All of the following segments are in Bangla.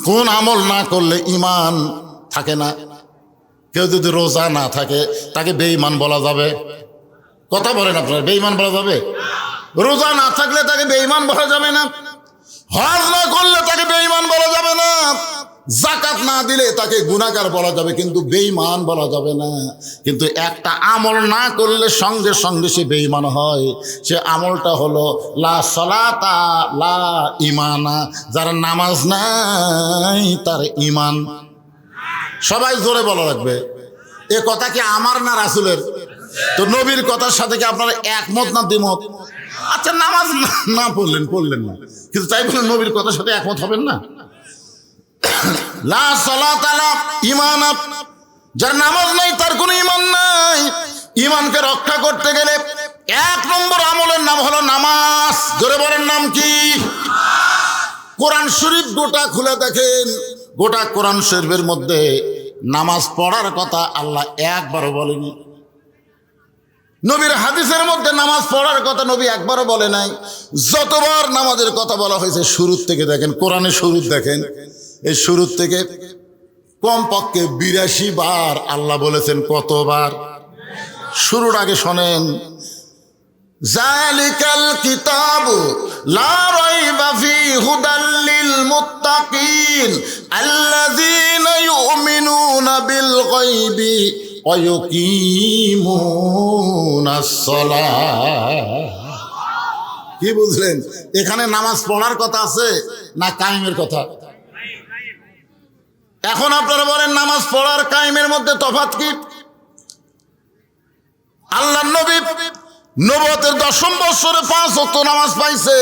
কোন আমল না করলে ঈমান থাকে না? কেউ যদি রোজা না থাকে তাকে বেঈমান বলা যাবে? কথা বলেন আপনারা, বেঈমান বলা যাবে? রোজা না থাকলে তাকে বেঈমান বলা যাবে না। হজ না করলে তাকে বেঈমান বলা যাবে না। যাকাত না দিলে তাকে গুনাহগার বলা যাবে, কিন্তু বেঈমান বলা যাবে না। কিন্তু একটা আমল না করলে সঙ্গে সঙ্গে সে বেঈমান হয়। সে আমলটা হলো লা সালাতা লা ঈমানা। যার নামাজ নাই তার ঈমান। সবাই জোরে বলা লাগবে। এ কথা কি আমার না রাসূলের? তো নবীর কথার সাথে কি আপনারা একমত না দ্বিমত? আচ্ছা, নামাজ না পড়লেন না, কিন্তু তাই বলে নবীর কথার সাথে একমত হবেন না? লা সালাতা লা ঈমানা। যার নামাজ নাই তার কোনো ঈমান নাই। ঈমানকে রক্ষা করতে গেলে 1 নম্বর আমলের নাম হলো নামাজ। জোরে বলেন, নাম কি? কোরআন শরীফ গোটা খুলে দেখেন, গোটা কোরআন শরীফের মধ্যে নামাজ পড়ার কথা আল্লাহ একবারও বলেনি। নবীর হাদিসের মধ্যে নামাজ পড়ার কথা নবী একবারও বলে নাই। যতবার নামাজের কথা বলা হয়েছে শুরুর থেকে দেখেন, কোরআনের শুরু দেখেন, এই শুরুর থেকে কমপক্ষে 82 বার আল্লাহ বলেছেন। কতবার? শুরুর আগে শোনেন, যালিকাল কিতাবু লা রাইবা ফীহি হুদাল লিল মুত্তাকিন আল্লাযীনা ইউমিনুনা বিল গায়বি ওয়া ইউকিমুনাস সালাহ। কি বুঝলেন? এখানে নামাজ পড়ার কথা আছে না কায়েমের কথা? এখন আপনারা বলেন, নামাজ পড়ার কায়েমের মধ্যে তফাৎ কি? আল্লাহর নবী নবুয়তের 10ম বছরে 5 ওয়াক্ত নামাজ পাইছে।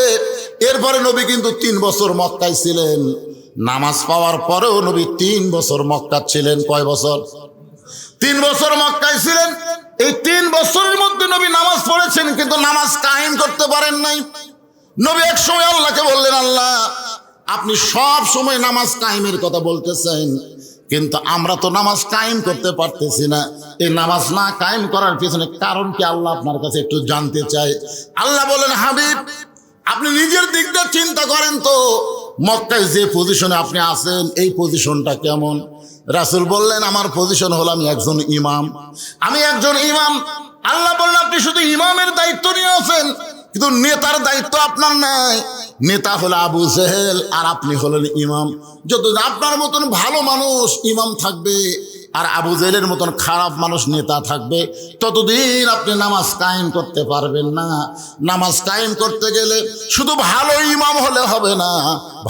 এরপরে নবী কিন্তু 3 বছর মক্কায় ছিলেন। নামাজ পাওয়ার পরেও নবী 3 বছর মক্কা ছিলেন। কয় বছর? 3 বছর মক্কায় ছিলেন। এই 3 বছরের মধ্যে নবী নামাজ পড়েছেন, কিন্তু নামাজ কায়েম করতে পারেন নাই। নবী এক সময় আল্লাহকে বললেন, আল্লাহ, আপনি সব সময় নামাজ কায়েমের কথা বলতেছেন, কিন্তু আমরা তো নামাজ কায়েম করতে পারতেছি না। এই নামাজ না কায়েম করার পিছনে কারণ কি আল্লাহ আপনার কাছে একটু জানতে চাই। আল্লাহ বলেন, হাবিব, আপনি নিজের দিক দিয়ে চিন্তা করেন তো, মক্কায় যে পজিশনে আপনি আছেন এই পজিশনটা কেমন? রাসূল বললেন, আমার পজিশন হলো আমি একজন ইমাম। আমি একজন ইমাম। আল্লাহ বললেন, আপনি শুধু ইমামের দায়িত্ব নিয়ে আছেন, কিন্তু নেতার দায়িত্ব আপনার নাই। নেতা হলো আবু জেহেল আর আপনি হলেন ইমাম। যতদিন আপনার মতন ভালো মানুষ ইমাম থাকবে আর আবু জেহেলের মতন খারাপ মানুষ নেতা থাকবে, ততদিন আপনি নামাজ কায়েম করতে পারবেন না। নামাজ কায়েম করতে গেলে শুধু ভালো ইমাম হলে হবে না,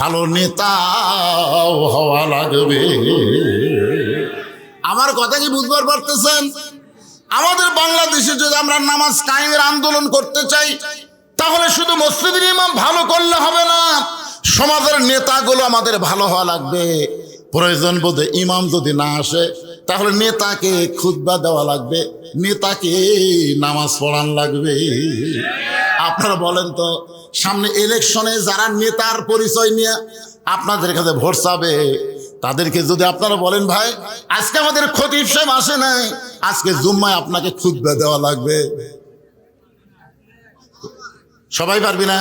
ভালো নেতাও হওয়া লাগবে। আমার কথা কি বুঝবার পারতেছেন? আমাদের বাংলাদেশে যদি আমরা নামাজ কায়েমের আন্দোলন করতে চাই, তাহলে শুধু মসজিদের ইমাম ভালো করলে হবে না, সমাজের নেতাগুলো আমাদের ভালো হওয়া লাগবে। প্রয়োজন বোধে ইমাম যদি না আসে, তাহলে নেতাকে খুতবা দেওয়া লাগবে, নেতাকে নামাজ পড়ান লাগবে। আপনারা বলেন তো, সামনে ইলেকশনে যারা নেতার পরিচয় নিয়ে আপনাদের কাছে ভোট চাবে, তাদেরকে যদি আপনারা বলেন, ভাই আজকে আমাদের খতিব সাহেব আসে নাই, আজকে জুম্মায় আপনাকে খুতবা দেওয়া লাগবে, সবাই পারবি না?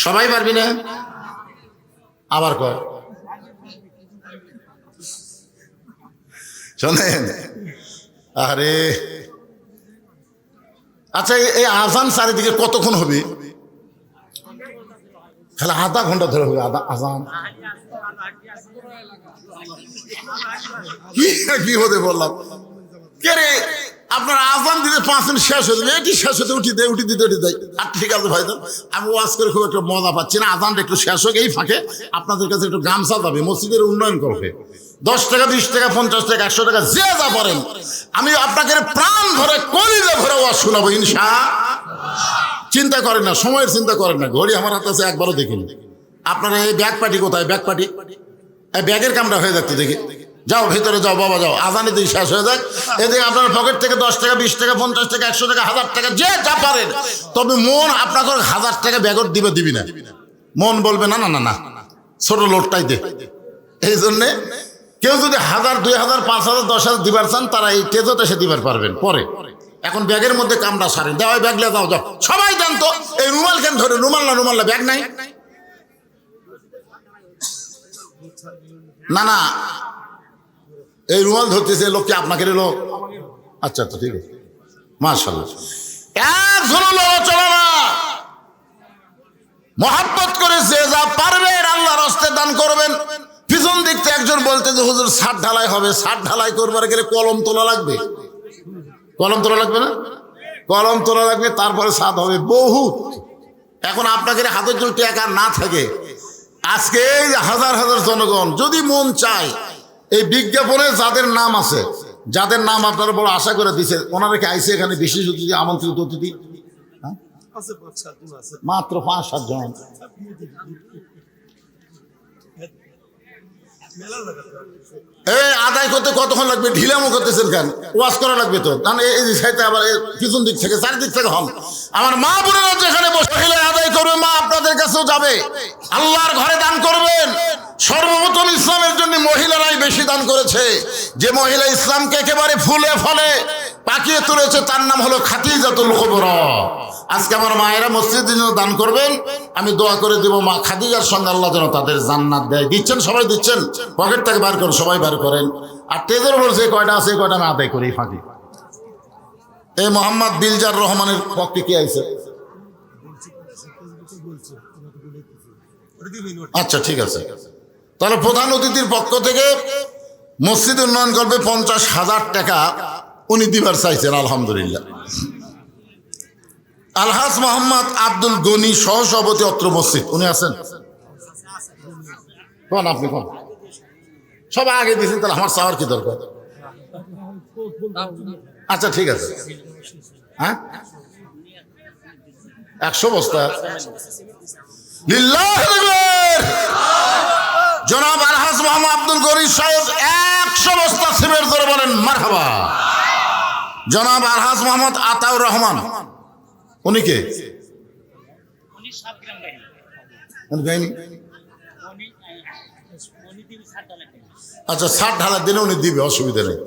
সবাই পারবি না? আবার কয়, শোনেন, আরে আচ্ছা, এই আজান চারিদিকে কতক্ষণ হবে? খালি আধা ঘন্টা ধরে হবে আজান। কি হতে বললাম কে রে? আপনার আজান দিতে 5 মিনিট শেষ হয়ে যাবে, এটি শেষ হতে উঠি দিতে দেয়। আর ঠিক আছে ভাই, আমি ওয়াজ করে খুব একটা মজা পাচ্ছি না। আজানটা একটু শেষ হোক, এই ফাঁকে আপনাদের কাছে একটু গামছা যাবে, মসজিদের উন্নয়ন করবে। 10 টাকা, 20 টাকা, 50 টাকা, 100 টাকা, যে যা পারেন, আমি আপনাকে প্রাণ ভরে কলিজা ভরে ওয়াজ শোনাবো ইনশাআল্লাহ। চিন্তা করেন না, সময়ের চিন্তা করেন না। ঘড়ি আমার হাতে আছে, একবারও দেখিনি। আপনার এই ব্যাগ পার্টি কোথায়? ব্যাগ পার্টি, এই ব্যাগের কামটা হয়ে যাচ্ছে দেখি। যাও ভিতরে যাও বাবা, যাও, আজানে দিয়ে শেষ হয়ে যাক। এদিকে আপনার পকেট থেকে 10 টাকা, 20 টাকা, 50 টাকা, 100 টাকা, 1000 টাকা, যে যা পারেন। তবে মন আপনাকে 1000 টাকা ব্যাগত দিবি না। মন বলবে না না না না, ছোট লোটটাই দে। এই জন্যে কেউ যদি 1000, 2000, 5000, 10,000 দিবার চান, তারা এই তেজতে সে দিবার পারবেন পরে। এখন ব্যাগের মধ্যে কামড়া সারেন, দেওয়া ব্যাগ লিয়ে যাও, যাও সবাই দেন তো। এই রুমাল কেন ধরে? রুমাল না ব্যাগ নাই। না না, এই রুমাল ধরতেছে লোক কি আপনাকে লোক? আচ্ছা আচ্ছা ঠিক আছে, মাশাআল্লাহ। একজন লোক চলে না, মহাব্বত করে যে যা পারবেন আল্লাহর রাস্তে দান করবেন। পিছন দিক থেকে একজন বলতে যে হুজুর ছাদ ঢালাই হবে, ছাদ ঢালাই করবার গেলে কলম তোলা লাগবে। কলম তোলা লাগবে না? কলম তোলা লাগবে, তারপরে ছাদ হবে বহুত। এখন আপনাকে হাতের জন্য টাকা না থাকে, আজকে এই হাজার হাজার জনগণ যদি মন চায়, এই বিজ্ঞাপনে যাদের নাম আছে, যাদের নাম আপনারা বড় আশা করে দিচ্ছে, ওনারা কি আইসে এখানে বিশেষ অতিথি, আমন্ত্রিত অতিথি? মাত্র 5-7 জন। এই আদায় করতে কতক্ষণ লাগবে? ঢিলামো করতেছেন কেন? ওয়াজ করা লাগবে তো। এই সাইডে আবার পিছন দিক থেকে, চারিদিক থেকে হন। আমার মা বোনেরা যেখানে বসে আদায় করবে, মা আপনাদের কাছেও যাবে। আল্লাহর ঘরে দান করবেন। সর্বপ্রথম ইসলামের জন্য মহিলারাই বেশি দান করেছে। যে মহিলা ইসলামকে একেবারে ফুলে ফলে পাকিয়ে তুলেছে, তার নাম হলো খাদিজাতুল কুবরা। আজকে আমার মায়েরা মসজিদের জন্য দান করবেন, আমি দোয়া করে দেবো মা খাদিজার সঙ্গে আল্লাহ যেন তাদের জান্নাত দেয়। দিচ্ছেন, সবাই দিচ্ছেন, পকেট থেকে বার করেন, সবাই বার করেন। আর টেজের উপর যে কয়টা আছে, কয়টা আমি আদায় করি ফাঁকি। এই মোহাম্মদ দিলজার রহমানের পক্ষে কি আইছে? আচ্ছা ঠিক আছে, তাহলে প্রধান অতিথির পক্ষ থেকে মসজিদ উন্নয়ন করবে 50,000 টাকা উনি দিবার চাইছেন। আলহামদুলিল্লাহ। আলহাজ মোহাম্মদ আব্দুল গনি সহসভাপতি অত্র মসজিদ, উনি আছেন? কোন আপনি কোন? সবাই আগে দিয়েছেন, তাহলে আমার চাওয়ার কি দরকার? আচ্ছা ঠিক আছে। হ্যাঁ 100 বস্তা লিল্লাহ। জনাব আলহাজ মোহাম্মদ আব্দুল গনি সাহেব 100 বস্তা সিমেন্ট ধরে বলেন মারহাবা। জনাব আলহাজ মোহাম্মদ আতাউর রহমান, উনি কে? আচ্ছা 60 ঢালার দিনে উনি দিবে, অসুবিধা নেই।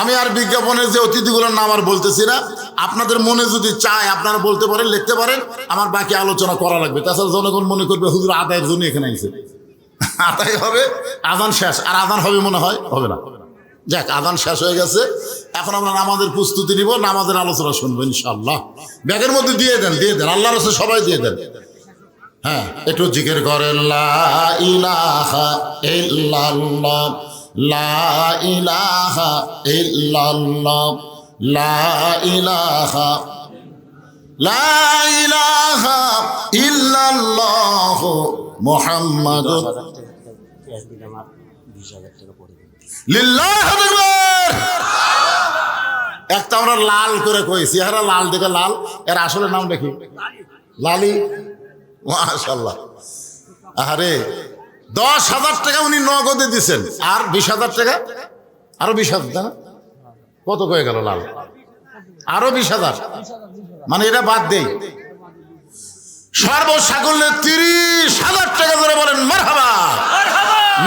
আমি আর বিজ্ঞাপনের যে অতিথিগুলোর নাম আর বলতেছি না। আপনাদের মনে যদি চায় আপনারা বলতে পারেন, লিখতে পারেন, আমার বাকি আলোচনা করা লাগবে। তাছাড়া জনগণ মনে করবে হুজুর আদায়ের জন্য এখানে আইছে। আদায় হবে, আজান শেষ। আর আজান হবে মনে হয়, হবে না। যাক, আজান শেষ হয়ে গেছে, এখন আমরা নামাজের প্রস্তুতি নিব, নামাজের আলোচনা শুনবো ইনশাআল্লাহ। ব্যাগের মধ্যে দিয়ে দেন, দিয়ে দেন, আল্লাহর রাসূল সবাই দিয়ে দেন। হ্যাঁ, একটু জিকির করেন, লা ইলাহা ইল্লাল্লাহ, লা ইলাহা ইল্লাল্লাহ, লা ইলাহা, লা ইলাহা ইল্লাল্লাহ মুহাম্মাদুর লিল্লাহ আকবার। একটা আমরা লাল করে কইছি, এরা লাল দেখে লাল, এর আসলে নাম দেখি লালি। মাশাআল্লাহ। আরে 10,000 টাকা উনি নগদে দিচ্ছেন, আর 20,000 টাকা, আরো 20,000 টাকা, কত হয়ে গেল লাল? আরো 20,000, মানে এটা বাদ দেই। সর্বসাকুল্যে 30,000 টাকা ধরে বলেন মারহাবা।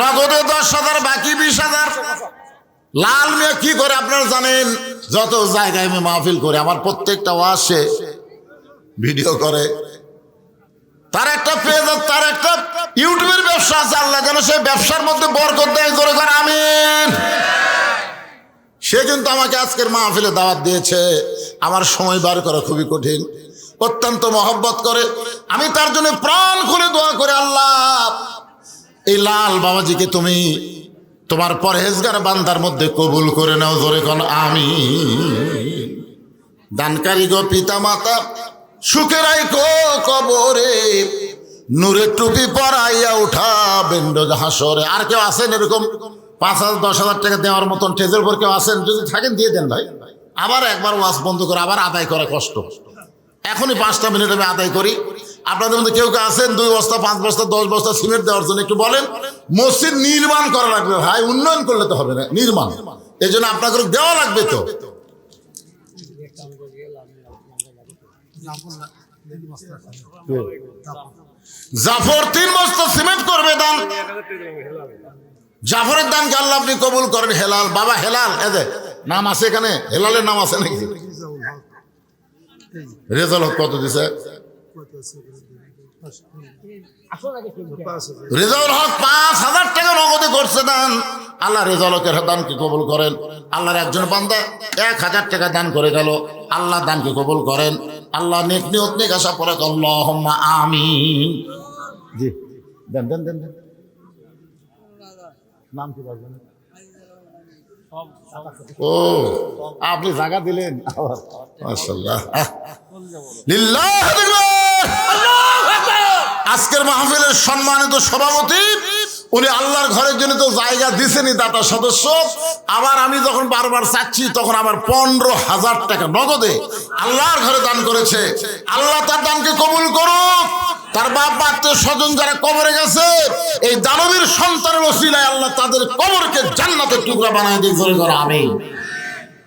নগদে 10,000, বাকি 20,000। লাল মিয়া কি করে আপনারা জানেন? যত জায়গায় আমি মাহফিল করে, আমার প্রত্যেকটা ওয়াজে ভিডিও করে। তার একটা পেজ, তার একটা ইউটিউবের ব্যবসা আছে। আল্লাহ যেন সেই ব্যবসার মধ্যে বরকত দেয়, জোরে করে আমিন। সে কিন্তু আমাকে আজকের মাহফিলে দাওয়াত দিয়েছে। আমার সময় বার করা খুবই কঠিন, অত্যন্ত মহব্বত করে। আমি তার জন্য প্রাণ খুলে দোয়া করে, আল্লাহ এই লাল বাবাজিকে তুমি তোমার পরহেজগার বান্দার মধ্যে কবুল করে নাও, জোরে কোন আমিন। দানকারী গো পিতা মাতা, সুখে রাইখো কবরে, নূরের টুপি পরাইয়া উঠাবেন রোজ হাসরে। আর কেউ আছেন এরকম 5,000 10,000 টাকা দেওয়ার মতন? টেজের পর কেউ আছেন? যদি থাকেন দিয়ে দেন ভাই। আবার একবার ওয়াজ বন্ধ করে আবার আদায় করা কষ্ট। এখনই 5টা মিনিট আমি আদায় করি। আপনাদের মধ্যে কেউ কেউ আছেন 2 বস্তা 5 বস্তা 10 বস্তা সিমেন্ট দেওয়ার জন্য? একটু বলেন। মসজিদ নির্মাণ করা লাগবে ভাই, উন্নয়ন করলে তো হবে না, নির্মাণ। এই জন্য আপনাকে দেওয়া লাগবে তো। জাফর 3 বস্তা সিমেন্ট করবে দান। জাফরের দানকে আল্লাহ আপনি কবুল করেন। হেলাল বাবা, হেলাল এদের নাম আছে এখানে? হেলালের নাম আছে নাকি? রেজাল্ট কত দিছে? রেজাউল হক 5,000 টাকা নগদে করছে দান। আল্লাহ রেজাউল হকের দানকে কবুল করেন। আল্লাহর একজন বান্দা 1,000 টাকা দান করে গেল, আল্লাহ দানকে কবুল করেন। আল্লাহ নেক নিয়ত নেক আশা পড়ে আল্লাহুম্মা আমিন। জি দেন দেন দেন দেন। নাম কি বলবেন? ও আপনি জায়গা দিলেন, মাশাআল্লাহ। লিল্লাহ আজকের মাহফিলের সম্মানিত সভাপতি, উনি আল্লাহর ঘরের জন্য তো জায়গা দিছেনই দাতা সদস্য, আবার আমি যখন বারবার চাচ্ছি তখন আবার 15,000 টাকা নগদে আল্লাহর ঘরে দান করেছে। আল্লাহ তার দানকে কবুল করুক। তার বাপ আত্মীয় স্বজন যারা কবরে গেছে, এই দানবীর সন্তানের ওসিলায় আল্লাহ তাদের কবরকে জান্নাতের টুকরা বানায় দিয়ে করে করে আমিন।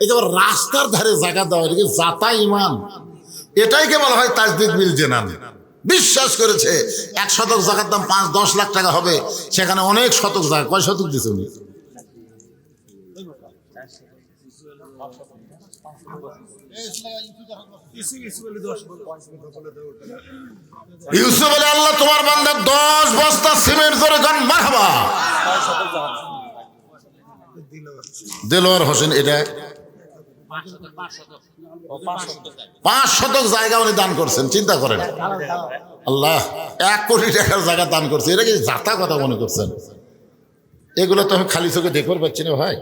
এই যে রাস্তার ধারে জায়গা দেওয়া, এটা কি জাতা ইমান? এটাইকে বলা হয় তাজদিদ বিল জেনান। বিশ্বাস করেছে 1 শতক জায়গার দাম 5-10 লাখ টাকা হবে, সেখানে অনেক শতক জায়গা। কয় শতক দিচ্ছে উনি? ইউসুফ বলে আল্লাহ তোমার বান্দার 10 বস্তা সিমেন্ট ধরে গান মারহাবা। দেলোয়ার হোসেন এটা 5 শতক জায়গা উনি দান করছেন। চিন্তা করেন, আল্লাহ 1 কোটি টাকার জায়গা দান করছে। এটা কি জাতা কথা মনে করছেন? এগুলো তো আমি খালি চোখে দেখতে পাচ্ছি না ভাই।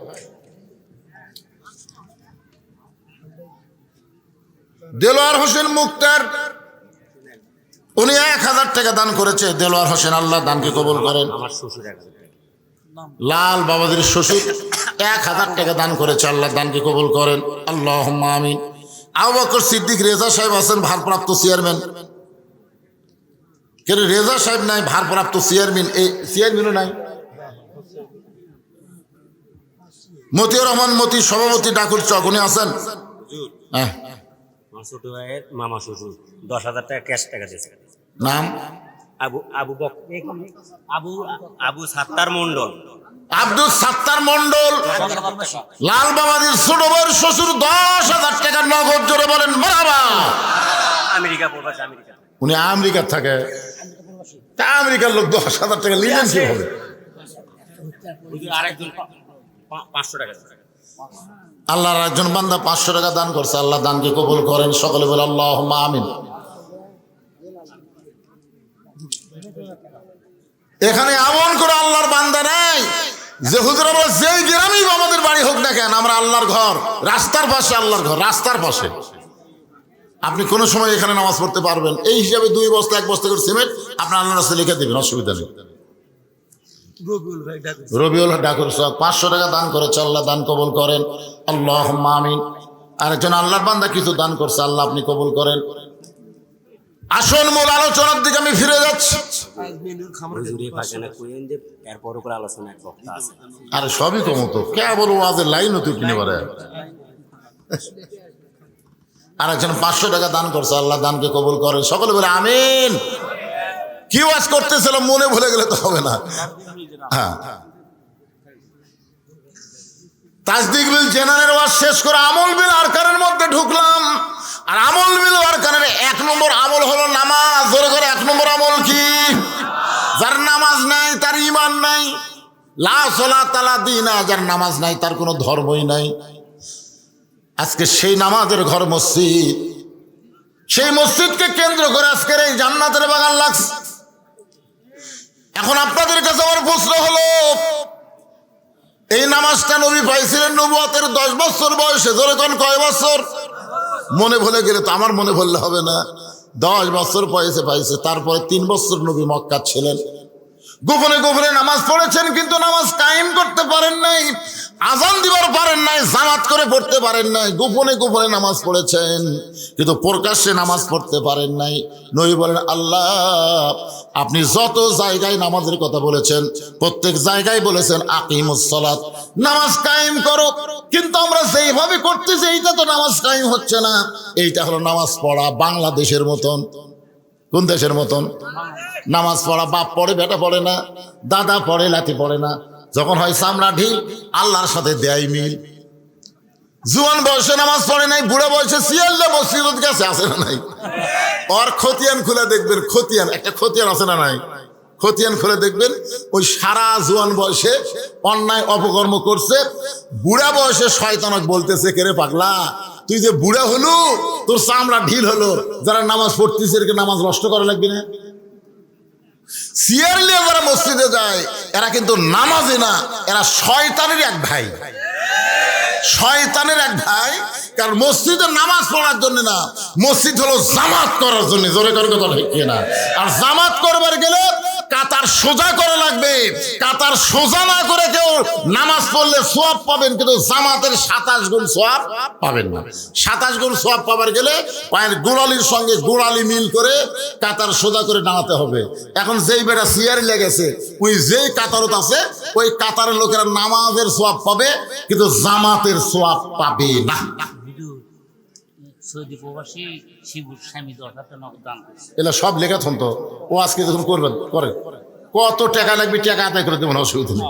দেলোয়ার হোসেন মুক্তার উনি 1,000 টাকা দান করেছে। দেলোয়ার হোসেন আল্লাহ দানকে কবুল করেন। লাল বাবাজির শ্বশুর 1,000 টাকা দান করেছে, আল্লাহ দানকে কবুল করেন। আল্লাহুম্মা আমিন। আবু বকর সিদ্দিক রেজা সাহেব আছেন ভারপ্রাপ্ত চেয়ারম্যান। কেন রেজা সাহেব নাই ভারপ্রাপ্ত চেয়ারম্যান? এই চেয়ারম্যানও নাই। মতিউর রহমান মতি সভাপতি ডাকুর চক, উনি আছেন। হ্যাঁ, ছোট ভাইয়ের মামা শ্বশুর 10,000 টাকা ক্যাশ টাকা দিয়েছে। নাম আবু সাত্তার মন্ডল। আব্দুল সাত্তার মন্ডল লাল বাবাজির ছোট ভাইয়ের শ্বশুর 10,000 টাকা নগদ। জোরে বলেন মারহাবা। আমেরিকা প্রবাসী, আমেরিকা। উনি আমেরিকার থাকে। তা আমেরিকার লোক 10,000 টাকা নিলেন কিভাবে? আরেকজন 500 টাকা। আল্লাহর একজন বান্দা 500 টাকা দান করছে, আল্লাহ দানকে কবুল করেন। সকলে বলে আল্লাহুম্মা আমিন। এখানে এমন করে আল্লাহর বান্দা নাই যে হুজুর আমরা যেই গ্রামেই আমাদের বাড়ি হোক না কেন, আমরা আল্লাহর ঘর, রাস্তার পাশে আল্লাহর ঘর, রাস্তার পাশে আপনি কোনো সময় এখানে নামাজ পড়তে পারবেন। এই হিসাবে 2 বস্তা 1 বস্তা করে সিমেন্ট আপনার আল্লাহর রাস্তায় লিখে দেবেন, অসুবিধা নেই। রবিউল ডাকুর 500 টাকা দান করেছে, আল্লাহ দান কবুল করেন। আল্লাহুম্মা আমিন। আরেকজন আল্লাহর বান্দা কিছু দান করছে, আল্লাহ আপনি কবুল করেন। আসল মূল আলোচনার দিকে আমি ফিরে যাচ্ছি। আরে সবই কমতো কে বলবো, আজের লাইন তুই কিনে পারে। আরেকজন 500 টাকা দান করছে, আল্লাহ দানকে কবুল করেন। সকলে বলে আমিন। কি ওয়াজ করতেছিল মনে ভুলে গেলে তো হবে না। হ্যাঁ, তাজদিক বিল জেনারের ওয়াজ শেষ করে আমল বিল আরকানের মধ্যে ঢুকলাম। আর আমল বিল আরকানের 1 নম্বর আমল হলো নামাজ। ধরে করে 1 নম্বর আমল কি? যার নামাজ নাই তার ঈমান নাই। লা সালাতা লা দীনা, যার নামাজ নাই তার কোনো ধর্মই নাই। আজকে সেই নামাজের ঘর মসজিদ, সেই মসজিদকে কেন্দ্র করে আজকের এই জান্নাতের বাগান লাগছে। এখন আপনাদের কাছে আমার প্রশ্ন হলো, এই নামাজটা নবী পাইছিলেন নবুয়তের 10 বছর বয়সে। ধরে কোন কয় বছর? মনে ভুলে গেলে তো আমার মনে ভুললে হবে না। 10 বছর বয়সে পাইছে। তারপরে 3 বছর নবী মক্কা ছিলেন। গোপনে গোপনে নামাজ পড়েছেন, কিন্তু নামাজ কায়েম করতে পারেন নাই। আজান দিবার পারেন নাই, জামাত করে পড়তে পারেন নাই। গোপনে গোপনে নামাজ পড়েছেন, কিন্তু প্রকাশ্যে নামাজ পড়তে পারেন নাই। নবী বলেন, আল্লাহ আপনি যত জায়গায় নামাজের কথা বলেছেন প্রত্যেক জায়গায় বলেছেন আকিমুস সালাত, নামাজ কায়েম করো। কিন্তু আমরা যেইভাবে করতেছি এইটা তো নামাজ কায়েম হচ্ছে না। এইটা হলো নামাজ পড়া বাংলাদেশের মতন। কোন দেশের মতন? নামাজ পড়া বাপ পড়ে, বেটা পড়ে না, দাদা পড়ে, লাঠি পড়ে না। যখন হয় চামড়া ঢিল, আল্লাহর সাথে দেয় মিল। জুয়ান বয়সে নামাজ পড়ে নাই, বুড়া বয়সে সিয়াল্লা মসজিদ গেছে, আছে না নাই? ওর খতিয়ান খুলে দেখবেন, খতিয়ান একটা খতিয়ান আছে না নাই? খতিয়ান খুলে দেখবেন, ওই সারা জুয়ান বয়সে অন্যায় অপকর্ম করছে, বুড়া বয়সে শয়তানক বলতেছে, কেরে পাগলা তুই যে বুড়া হলো, তোর চামড়া ঢিল হলো, যারা নামাজ পড়তেছে এরকে নামাজ নষ্ট করা লাগবে না। সিয়ার নিয়ে যারা মসজিদে যায় এরা কিন্তু নামাজে না, এরা শয়তানের এক ভাই, শয়তানের এক ভাই। কারণ মসজিদে নামাজ পড়ার জন্য না, মসজিদ হলো জামাত করার জন্য। জোরে করে কথা ঠিক না? আর জামাত করবার গেলে কাতার সোজা করা লাগবে। কাতার সোজা না করে কেউ নামাজ পড়লে সওয়াব পাবেন, কিন্তু জামাতের 27 গুণ সওয়াব পাবেন না। 27 গুণ সওয়াব পাবার গেলে পায়ের গোড়ালির সঙ্গে গোড়ালি মিল করে কাতার সোজা করে দাঁড়াতে হবে। এখন যেই বেটা সিয়ারি লেগেছে, ওই যেই কাতারত আছে ওই কাতারের লোকেরা নামাজের সওয়াব পাবে, কিন্তু জামাতের সওয়াব পাবে না। সৌদি প্রবাসী শিবুর স্বামী 10,000 নগদ দান করছে। এগুলো সব লেখা তো ও আজকে যখন করবেন করে কত টাকা লাগবে, টাকা আদায় করে দেবেন, অসুবিধা নেই।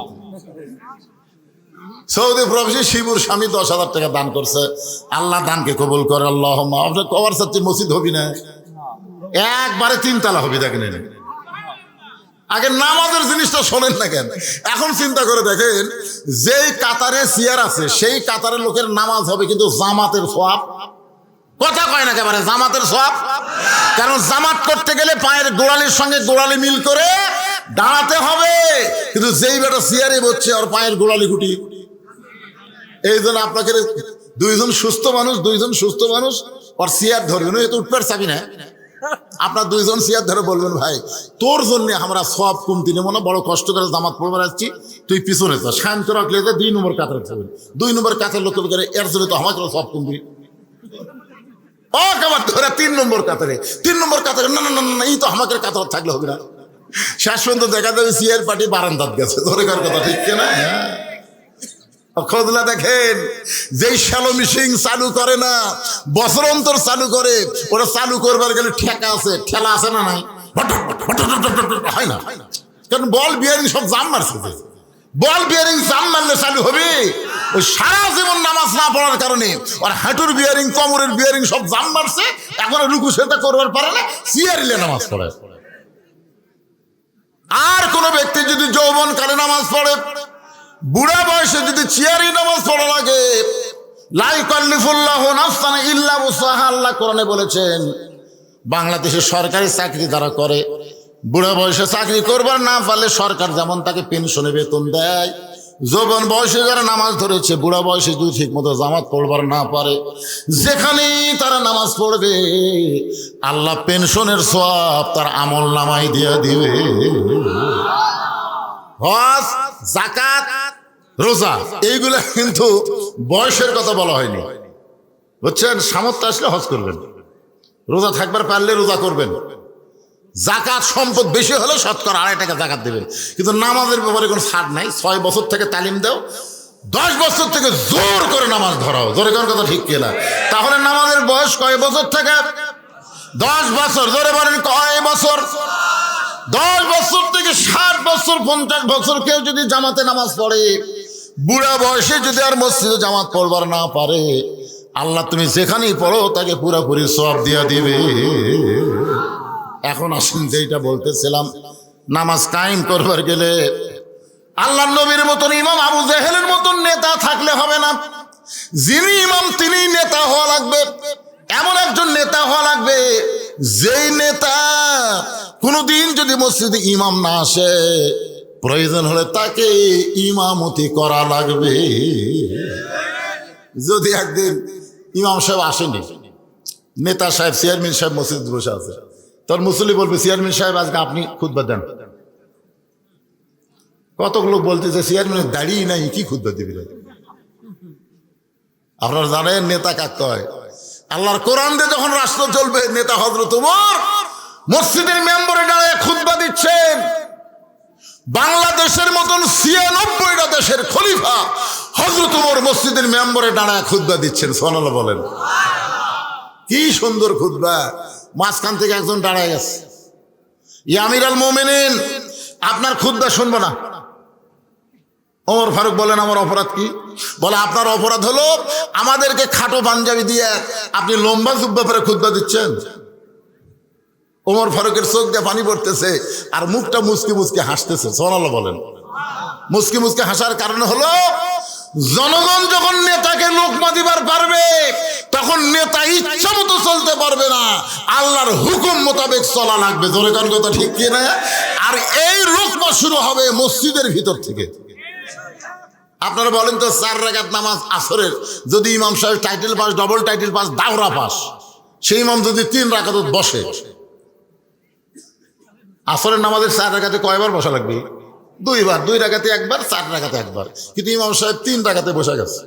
সৌদি প্রবাসী শিবুর স্বামী 10,000 টাকা দান করছে। আল্লাহ দানকে কবুল করে। আল্লাহ আপনার কবার চাচ্ছি মসজিদ হবি না, একবারে 3 তালা হবি। দেখেন আগে নামাজের জিনিসটা শোনেন না কেন? এখন চিন্তা করে দেখেন, যেই কাতারে চেয়ার আছে সেই কাতারের লোকের নামাজ হবে, কিন্তু জামাতের সওয়াব কথা কয় না একেবারে, জামাতের সওয়াব। কারণ জামাত করতে গেলে পায়ের গোড়ালির সঙ্গে গোড়ালি মিল করে দাঁড়াতে হবে, কিন্তু যেই বেটা চেয়ারে বসছে ওর পায়ের গোড়ালি গুটি। এই জন্য আপনাকে দুইজন সুস্থ মানুষ ওর চেয়ার ধরবেন, এ তো উঠবার চাবি না, আপনার 2 জন চেয়ার ধরে বলবেন, ভাই তোর জন্য আমরা সব কমতি নেবো না, বড় কষ্ট করে জামাত পড়বার আসছি, তুই পিছনে তো শান্ত রাখলে 2 নম্বর কাতারে থাকবেন। 2 নম্বর কাতার লোক করে এর জন্য তো আমাকে সব কমবি। ও কেমন ধরে 3 নম্বর কাতারে, 3 নম্বর কাতারে, না না না না, এই তো আমাকে কাতার থাকলে হবে না। শেষ পর্যন্ত দেখা যাবে চেয়ার পার্টি বারান্দাত গেছে। ধরে কার কথা ঠিক না? খোঁজলা দেখেন, যেই শ্যালো মিশিং চালু করে না, বছর অন্তর চালু করে, ওরা চালু করবার গেলে ঠেকা আছে, ঠেলা আছে না নাই? হয় না, কারণ বল বিয়ারিং সব জাম মারছে। বল বিয়ারিং জাম মারলে চালু হবে? ওই সারা জীবন নামাজ না পড়ার কারণে আর হাঁটুর বিয়ারিং, কোমরের বিয়ারিং সব জাম মারছে, এখন রুকু সেটা করবার পারে না, সিয়ারিলে নামাজ পড়ে। আর কোন ব্যক্তি যদি যৌবন কালে নামাজ পড়ে, বুড়া বয়সে যদি চেয়ারি নামাজ পড়া লাগে, লা ইউকাল্লিফুল্লাহু নাফসান ইল্লা উসআহা, আল্লাহ কোরআনে বলেছেন, বাংলাদেশে সরকারি চাকরি যারা করে, বুড়া বয়সে চাকরি করবার না পারলে সরকার যেমন তাকে পেনশনে বেতন দেয়, যৌবন বয়সে যারা নামাজ ধরেছে, বুড়া বয়সে যদি ঠিক মতো জামাত পড়বার না পারে, যেখানেই তারা নামাজ পড়বে আল্লাহ পেনশনের সওয়াব তার আমল নামায় দিয়ে দিবে। হজ, যাকাত, রোজা, এইগুলা কিন্তু বয়সের কথা বলা হয়নি, বুঝছেন? সামর্থ্য আসলে হজ করবেন, রোজা থাকবার পারলে রোজা করবেন, যাকাত সম্পদ বেশি হলে শতকরা 2.5 টাকা যাকাত দেবেন। কিন্তু নামাজের ব্যাপারে কোনো ছাড় নাই। 6 বছর থেকে তালিম দাও, 10 বছর থেকে জোর করে নামাজ ধরাও। জোরে কোন কথা ঠিক কিনা? তাহলে নামাজের বয়স কয় বছর থেকে? 10 বছর। জোরে বলেন কয় বছর? 10 বছর থেকে 60 বছর, 50 বছর কেউ যদি জামাতে নামাজ পড়ে, বুড়া বয়সে যদি আর মসজিদে জামাত পড়বার না পারে, আল্লাহ তুমি যেখানেই পড়ো তাকে পুরোপুরি সওয়াব দিয়া দিবে। এখন আসুন, যেটা বলতেছিলাম, নামাজ কায়েম করবার গেলে আল্লাহ নবীর মতন ইমাম আবু জেহেলের মতন নেতা থাকলে হবে না। যিনি ইমাম তিনি নেতা হওয়া লাগবে। এমন একজন নেতা হওয়া লাগবে যেই নেতা কোনোদিন যদি মসজিদে ইমাম না আসে, প্রয়োজন হলে তাকে ইমামতি করা লাগবে। যদি একদিন ইমাম সাহেব আসেনি, নেতা সাহেব, চেয়ারম্যান সাহেব মসজিদ বসে আছে, তোর মুসল্লি বলবে, চেয়ারম্যান সাহেব আজকে আপনি খুতবা দেন। কতগুলো বলতেছে চেয়ারম্যানের দাঁড়িয়ে নাই, কি খুতবা দিবি? আপনারা জানেন নেতা কাকে হয়? আল্লাহর কোরআন দিয়ে যখন রাষ্ট্র চলবে, নেতা হযরত ওমর মসজিদের মেম্বারে দাঁড়িয়ে খুতবা দিচ্ছেন। বাংলাদেশের মতন 96টা দেশের খলিফা হযরত ওমর মসজিদের মেম্বারে দাঁড়ায় খুতবা দিচ্ছেন। সুবহানাল্লাহ বলেন। কি সুন্দর খুতবা! মাঝখান থেকে একজন দাঁড়ায় গেছে, ইয়া আমিরুল মুমিনিন, আপনার খুতবা শুনবো না। ওমর ফারুক বলেন আমার অপরাধ কি? বলে আপনার অপরাধ হলো আমাদেরকে খাটো পাঞ্জাবি দিয়ে আপনি লম্বা জুব্বা পরে খুতবা দিচ্ছেন। ওমর ফারুকের চোখ দিয়ে পানি পড়তেছে আর মুখটা মুচকি মুচকি হাসতেছে। সুবহানাল্লাহ বলেন। মুচকি মুচকি হাসার কারণ হলো জনগণ যখন নেতাকে লোকমা দিবার পারবে তখন নেতা ইচ্ছা মতো চলতে পারবে না, আল্লাহর হুকুম মোতাবেক চলা লাগবে। জোরে কান কথা ঠিক কি না? আর এই লোকমা শুরু হবে মসজিদের ভিতর থেকে। আপনারা বলেন তো 4 রাকাত নামাজ আসরের যদি ইমাম সাহেব title pass, double title pass, দাওরা পাস, সেই ইমাম যদি 3 রাকাত বসে, আসরের নামাজের 4 রাকাতে কয়বার বসা লাগবে? 2 বার। 2 রাকাতে একবার, 4 রাকাতে একবার। কিন্তু ইমাম সাহেব 3 রাকাতে বসে গেছে।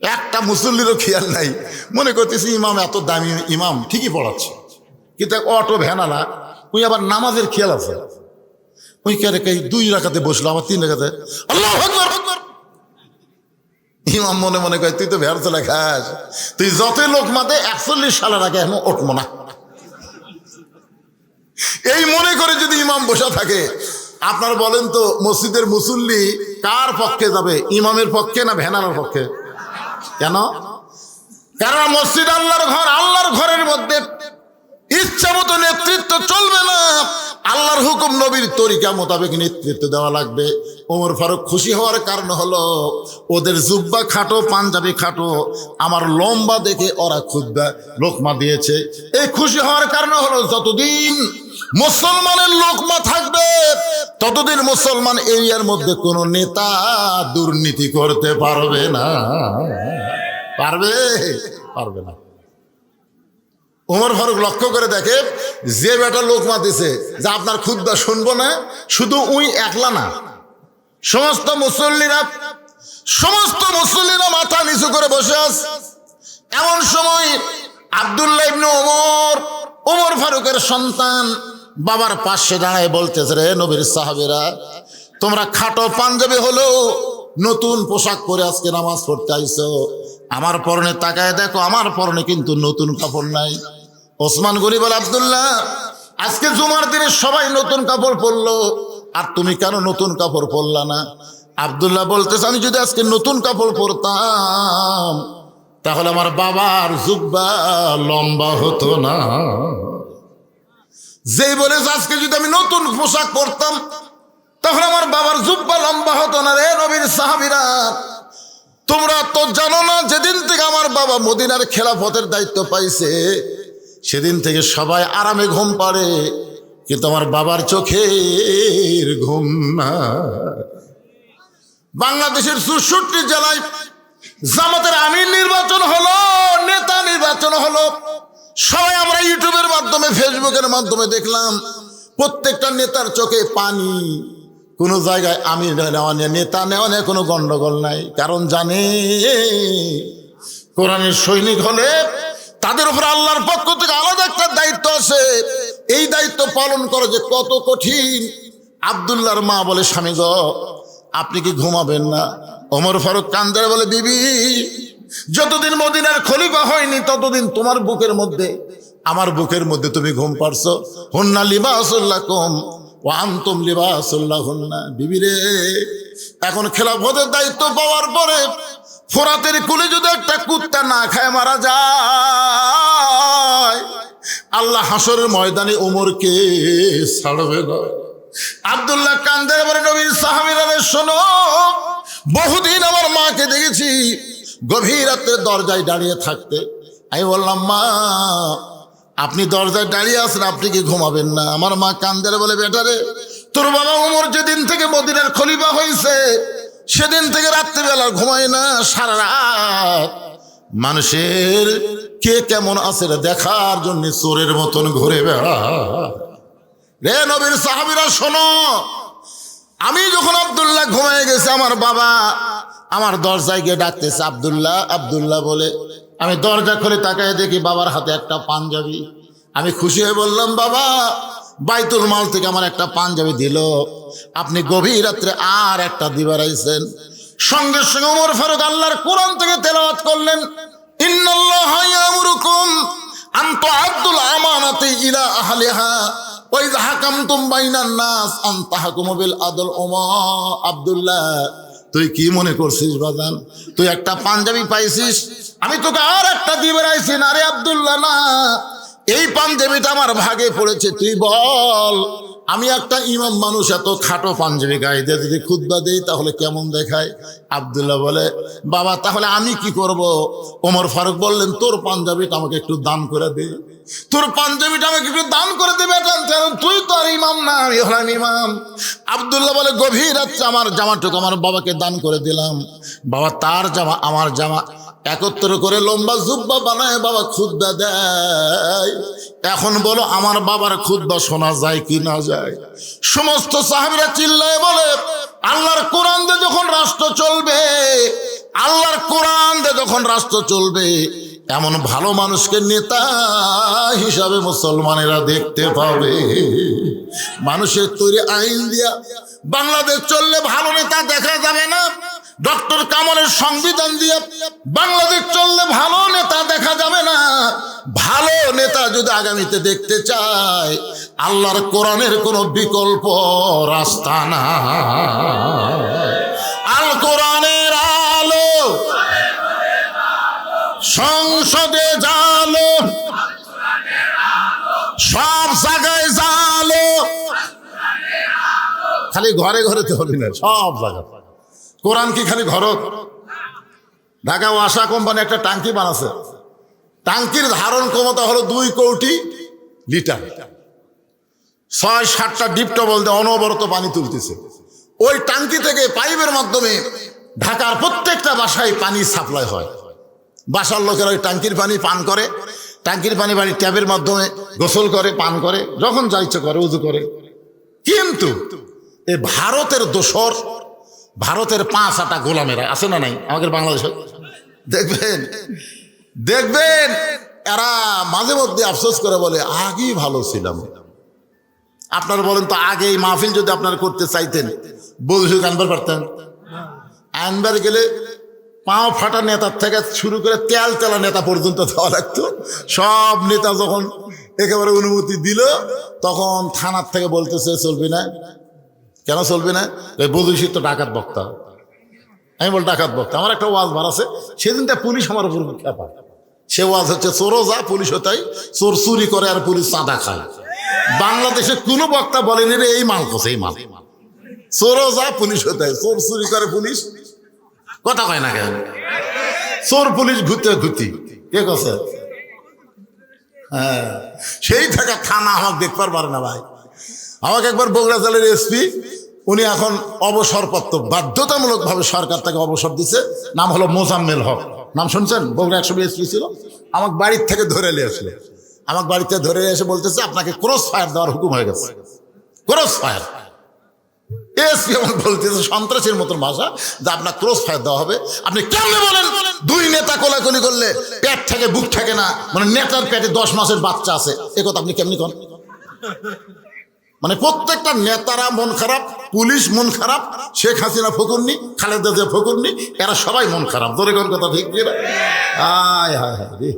একটা মুসল্লিরও খেয়াল নাই, মনে করতেছি ইমাম এত দামি ইমাম ঠিকই পড়াচ্ছে, কিন্তু অটো ভ্যানালা ওই আবার নামাজের খেয়াল আছে। ওই কে 2 রাকাতে বসলো, আবার 3 রাকাতে আল্লাহু আকবার। ইমাম মনে মনে কয় তুই তো ভ্যার চলে খাস, তুই যতই লোক মাতে 41 সালের আগে এখন উঠবো না। এই মনে করে যদি ইমাম বসা থাকে, আপনার বলেন তো মসজিদের মুসল্লি কার পক্ষে যাবে? ইমামের পক্ষে না ভ্যানালার পক্ষে? কেন? কারণ মসজিদ আল্লাহর ঘর, আল্লাহর ঘরের মধ্যে ইচ্ছা মতো নেতৃত্ব চলবে না, আল্লাহর হুকুম নবীর তরিকা মোতাবেক নেতৃত্ব দেওয়া লাগবে। ওমর ফারুক খুশি হওয়ার কারণ হলো ওদের জুব্বা খাটো, পাঞ্জাবি খাটো, আমার লম্বা দেখে ওরা খুতবা লোকমা দিয়েছে। এই খুশি হওয়ার কারণ হলো যতদিন মুসলমানের লোকমা থাকবে ততদিন মুসলমান এরিয়ার মধ্যে কোনো নেতা দুর্নীতি করতে পারবে না। পারবে? পারবে না। ওমর ফারুক লক্ষ্য করে দেখে যে বেটা লোকমা দিছে যে আপনার খুতবা শুনবো না, শুধু উই একলা না, সমস্ত মুসল্লিরা মাথা নিচু করে বসে আছে। এমন সময় আব্দুল্লাহ ইবনে ওমর ফারুকের সন্তান বাবার পাশে দাঁড়ায় বলতেছে, রে নবীর সাহাবীরা, তোমরা খাটো পাঞ্জাবি হলেও নতুন পোশাক পরে আজকে নামাজ পড়তে আইছো, আমার পরনে তাকায় দেখো, আমার পরনে কিন্তু নতুন কাপড় নাই। ওসমান গনি বলে, আব্দুল্লাহ, আজকে জুমার দিনে সবাই নতুন কাপড় পরলো, আর তুমি কেন নতুন কাপড় পরলা না? আব্দুল্লাহ বলতেছে, আমি যদি আজকে নতুন কাপড় পরতাম তাহলে আমার বাবার জুব্বা লম্বা হতো না। যেই বলেছে আজকে যদি আমি নতুন পোশাক পরতাম তাহলে আমার বাবার জুব্বা লম্বা হতো না। রে নবীর সাহাবীরা, তোমরা তো জানো না, যেদিন থেকে আমার বাবা মদিনার খেলাফতের দায়িত্ব পাইছে সেদিন থেকে সবাই আরামে ঘুম পাড়ে, কিন্তু আমার বাবার চোখের ঘুম না। বাংলাদেশের 64 জেলায় জামাতের আমির নির্বাচন হলো, নেতা নির্বাচন হলো, সবাই আমরা ইউটিউবের মাধ্যমে, ফেসবুকের মাধ্যমে দেখলাম প্রত্যেকটা নেতার চোখে পানি। কোনো জায়গায় আমির নেওয়া নিয়ে, নেতা নেওয়া নিয়ে কোনো গন্ডগোল নাই, কারণ জানে কোরআনের সৈনিক হলে তাদের উপর আল্লাহর পক্ষ থেকে আলাদা একটা দায়িত্ব আছে। এই দায়িত্ব পালন করা যে কত কঠিন। আব্দুল্লাহর মা বলে, স্বামী গো, আপনি কি ঘুমাবেন না? ওমর ফারুক কান্দারে বলে, বিবি, যতদিন মদিনার খলিফা হয়নি ততদিন তোমার বুকের মধ্যে, আমার বুকের মধ্যে তুমি ঘুম পারছো। হুন্না লিবাসুল লাকুম ওয়া আনতুম লিবাসুল লাহুন্না। বিবি রে, এখন খেলাফতের দায়িত্ব পাওয়ার পরে ফোরাতের কুলে যদি একটা কুত্তা না খায় মারা যায়, আল্লাহ হাসরের ময়দানে ওমরকে ছাড়বে না। আব্দুল্লাহ কান্দের বলে, নবীর সাহাবীরা শোনো, বহুদিন আমার মাকে দেখেছি গভীর রাত্রে দরজায় দাঁড়িয়ে থাকতে। আমি বললাম, মা, আপনি দরজায় দাঁড়িয়ে আছেন, আপনি কি ঘুমাবেন না? আমার মা কান্দের বলে, বেটারে, তোর বাবা ওমর যেদিন থেকে মদিনার খলিফা হয়েছে সেদিন থেকে রাত্রিবেলা ঘুমায় না, সারা রাত মানুষের কে কেমন আছে দেখার জন্য চোরের মতন ঘুরে বেড়া। রে নবীর সাহাবীরা শোনো, আমি যখন আব্দুল্লাহ ঘুমায় গেছে, আমার বাবা আমার দরজায় গিয়ে ডাকতেছে, আব্দুল্লাহ, আব্দুল্লাহ বলে। আমি দরজা খুলে তাকায় দেখি বাবার হাতে একটা পাঞ্জাবি। আমি খুশি হয়ে বললাম, বাবা, বাইতুল মাল থেকে আমার একটা পাঞ্জাবি দিল, আপনি গভীর রাত্রে আর একটা দিবার আইছেন। সঙ্গে সঙ্গে ওমর ফারুক আল্লাহর কোরআন থেকে তেলাওয়াত করলেন, ইন্নাল্লাহা ইয়ামুরুকুম আন তুআদ্দুল আমানাতি ইলা আহলিহা ওই হাকামতুম বাইনান নাস আন তাহকুমু বিল আদল। আব্দুল্লাহ, তুই কি মনে করছিস বাজান? তুই একটা পাঞ্জাবি পাইছিস, আমি তোকে আর একটা দিয়ে বেড়াইছি না রে আব্দুল্লাহ, না, এই পাঞ্জাবিটা আমার ভাগে পড়েছে। তুই বল, আমি একটা ইমাম মানুষ এত খাটো পাঞ্জাবি গায়ে দিয়ে যদি খুতবা দেই তাহলে কেমন দেখায়? আব্দুল্লাহ বলে, বাবা তাহলে আমি কি করব? ওমর ফারুক বললেন, তোর পাঞ্জাবিটা আমাকে একটু দান করে দে, তোর পাঞ্জাবিটা আমাকে একটু দান করে দেবে, কারণ তুই তো আর ইমাম না, আমি হলাম ইমাম। আব্দুল্লাহ বলে, গভীর রাত্রে আমার জামাটুকু আমার বাবাকে দান করে দিলাম। বাবা তার জামা আমার জামা একত্র করে লম্বা জুব্বা বানায় বাবা খুতবা দেয়। এখন বলো, আমার বাবার খুতবা শোনা যায় কি না যায়? সমস্ত সাহাবীরা চিল্লায় বলে, আল্লাহর কোরআন দিয়ে যখন রাষ্ট্র চলবে, আল্লাহর কোরআন দিয়ে যখন রাষ্ট্র চলবে, এমন ভালো মানুষকে নেতা হিসাবে মুসলমানেরা দেখতে পাবে। মানুষের তৈরি আইন দিয়া বাংলাদেশ চললে ভালো নেতা দেখা যাবে না। ডক্টর কামালের সংবিধান দিয়ে বাংলাদেশ চললে ভালো নেতা দেখা যাবে না। ভালো নেতা যদি আগামীতে দেখতে চায়, আল্লাহর কোরআনের কোনো বিকল্প রাস্তা না। আল কোরআনের আলো সংসদে জালো, সব জায়গায় জালো, খালি ঘরে ঘরে তো হবে না, সব জায়গায়। কোরআন কি খালি ঘর? ঢাকা ওয়াসা কোম্পানি একটা টাঙ্কি বানাচ্ছে, টাঙ্কির ধারণ ক্ষমতা হলো 2 কোটি লিটার, 6-7টা ডিপ টিউবওয়েল দিয়ে অনবরত পানি তুলতেছে। ওই টাঙ্কি থেকে পাইপের মাধ্যমে ঢাকার প্রত্যেকটা বাসায় পানি সাপ্লাই হয়। বাসার লোকেরা ওই টাঙ্কির পানি পান করে, টাঙ্কির পানি বাড়ির ট্যাবের মাধ্যমে গোসল করে, পান করে, যখন যা ইচ্ছে করে উজু করে। কিন্তু এই ভারতের দোসর, ভারতের 5-8টা গোলামেরা আছে না নাই আমাদের বাংলাদেশে? দেখবেন দেখবেন এরা মাঝে মধ্যে আফসোস করে বলে, আগেই ভালো ছিলাম। আপনারা বলেন তো, আগে এই মাহফিল যদি আপনারা করতে চাইতেন, বলসুক আনবার পারতেন? আনবার গেলে পাও ফাটা নেতার থেকে শুরু করে তেল তেলা নেতা পর্যন্ত দেওয়া লাগতো। সব নেতা যখন একেবারে অনুমতি দিল, তখন থানার থেকে বলতেছে চলবে না। কেন চলবে না? বধূশীত তো ডাকাত বক্তা। আমি বল, ডাকাত বক্তা? আমার একটা ওয়াজ বার আছে, সেদিনটা পুলিশ আমার উপর খেপা। সে ওয়াজ হচ্ছে, চোরও যা পুলিশও তাই, চোর চুরি করে আর পুলিশ চাঁদা খায়। বাংলাদেশে কোনো বক্তা বলেনি রে এই মাল কোসে, এই মাল। চোরও যা পুলিশও তাই, চোর চুরি করে পুলিশ কথা কয় না কেন? চোর পুলিশ ঘুরতে ঘুরতি কে কছে? হ্যাঁ, সেই থাকা থানা আমাকে দেখবার পারে না ভাই। আমাকে একবার বগুড়া জেলার এসপি, উনি এখন অবসরপ্রাপ্ত, বাধ্যতামূলক ভাবে সরকার তাকে অবসর দিচ্ছে, নাম হলো মোজাম্মেল হক। নাম শুনছেন? বগুড়া 100 এসপি ছিল। আমাকে বাড়ির থেকে ধরে নিয়ে আসলে, আমাকে বাড়িতে ধরে এসে বলতেছে, আপনাকে ক্রস ফায়ার দেওয়ার হুকুম হয়ে গেছে। Cross fire. এসপি আমাকে বলতেছে সন্ত্রাসের মতন ভাষা, যে আপনার ক্রস ফায়ার দেওয়া হবে। আপনি কেমনে বলেন? 2 নেতা কোলাকুলি করলে পেট থেকে বুক থাকে না, মানে নেতার পেটে 10 মাসের বাচ্চা আছে, এ কথা আপনি কেমনি করেন? মানে প্রত্যেকটা নেতারা মন খারাপ, পুলিশ মন খারাপ, শেখ হাসিনা ফকুরনি, খালেদা জিয়া ফকুরনি, এরা সবাই মন খারাপ। ধরে কোন কথা ঠিক কিনা? আয় হায় হায় রে।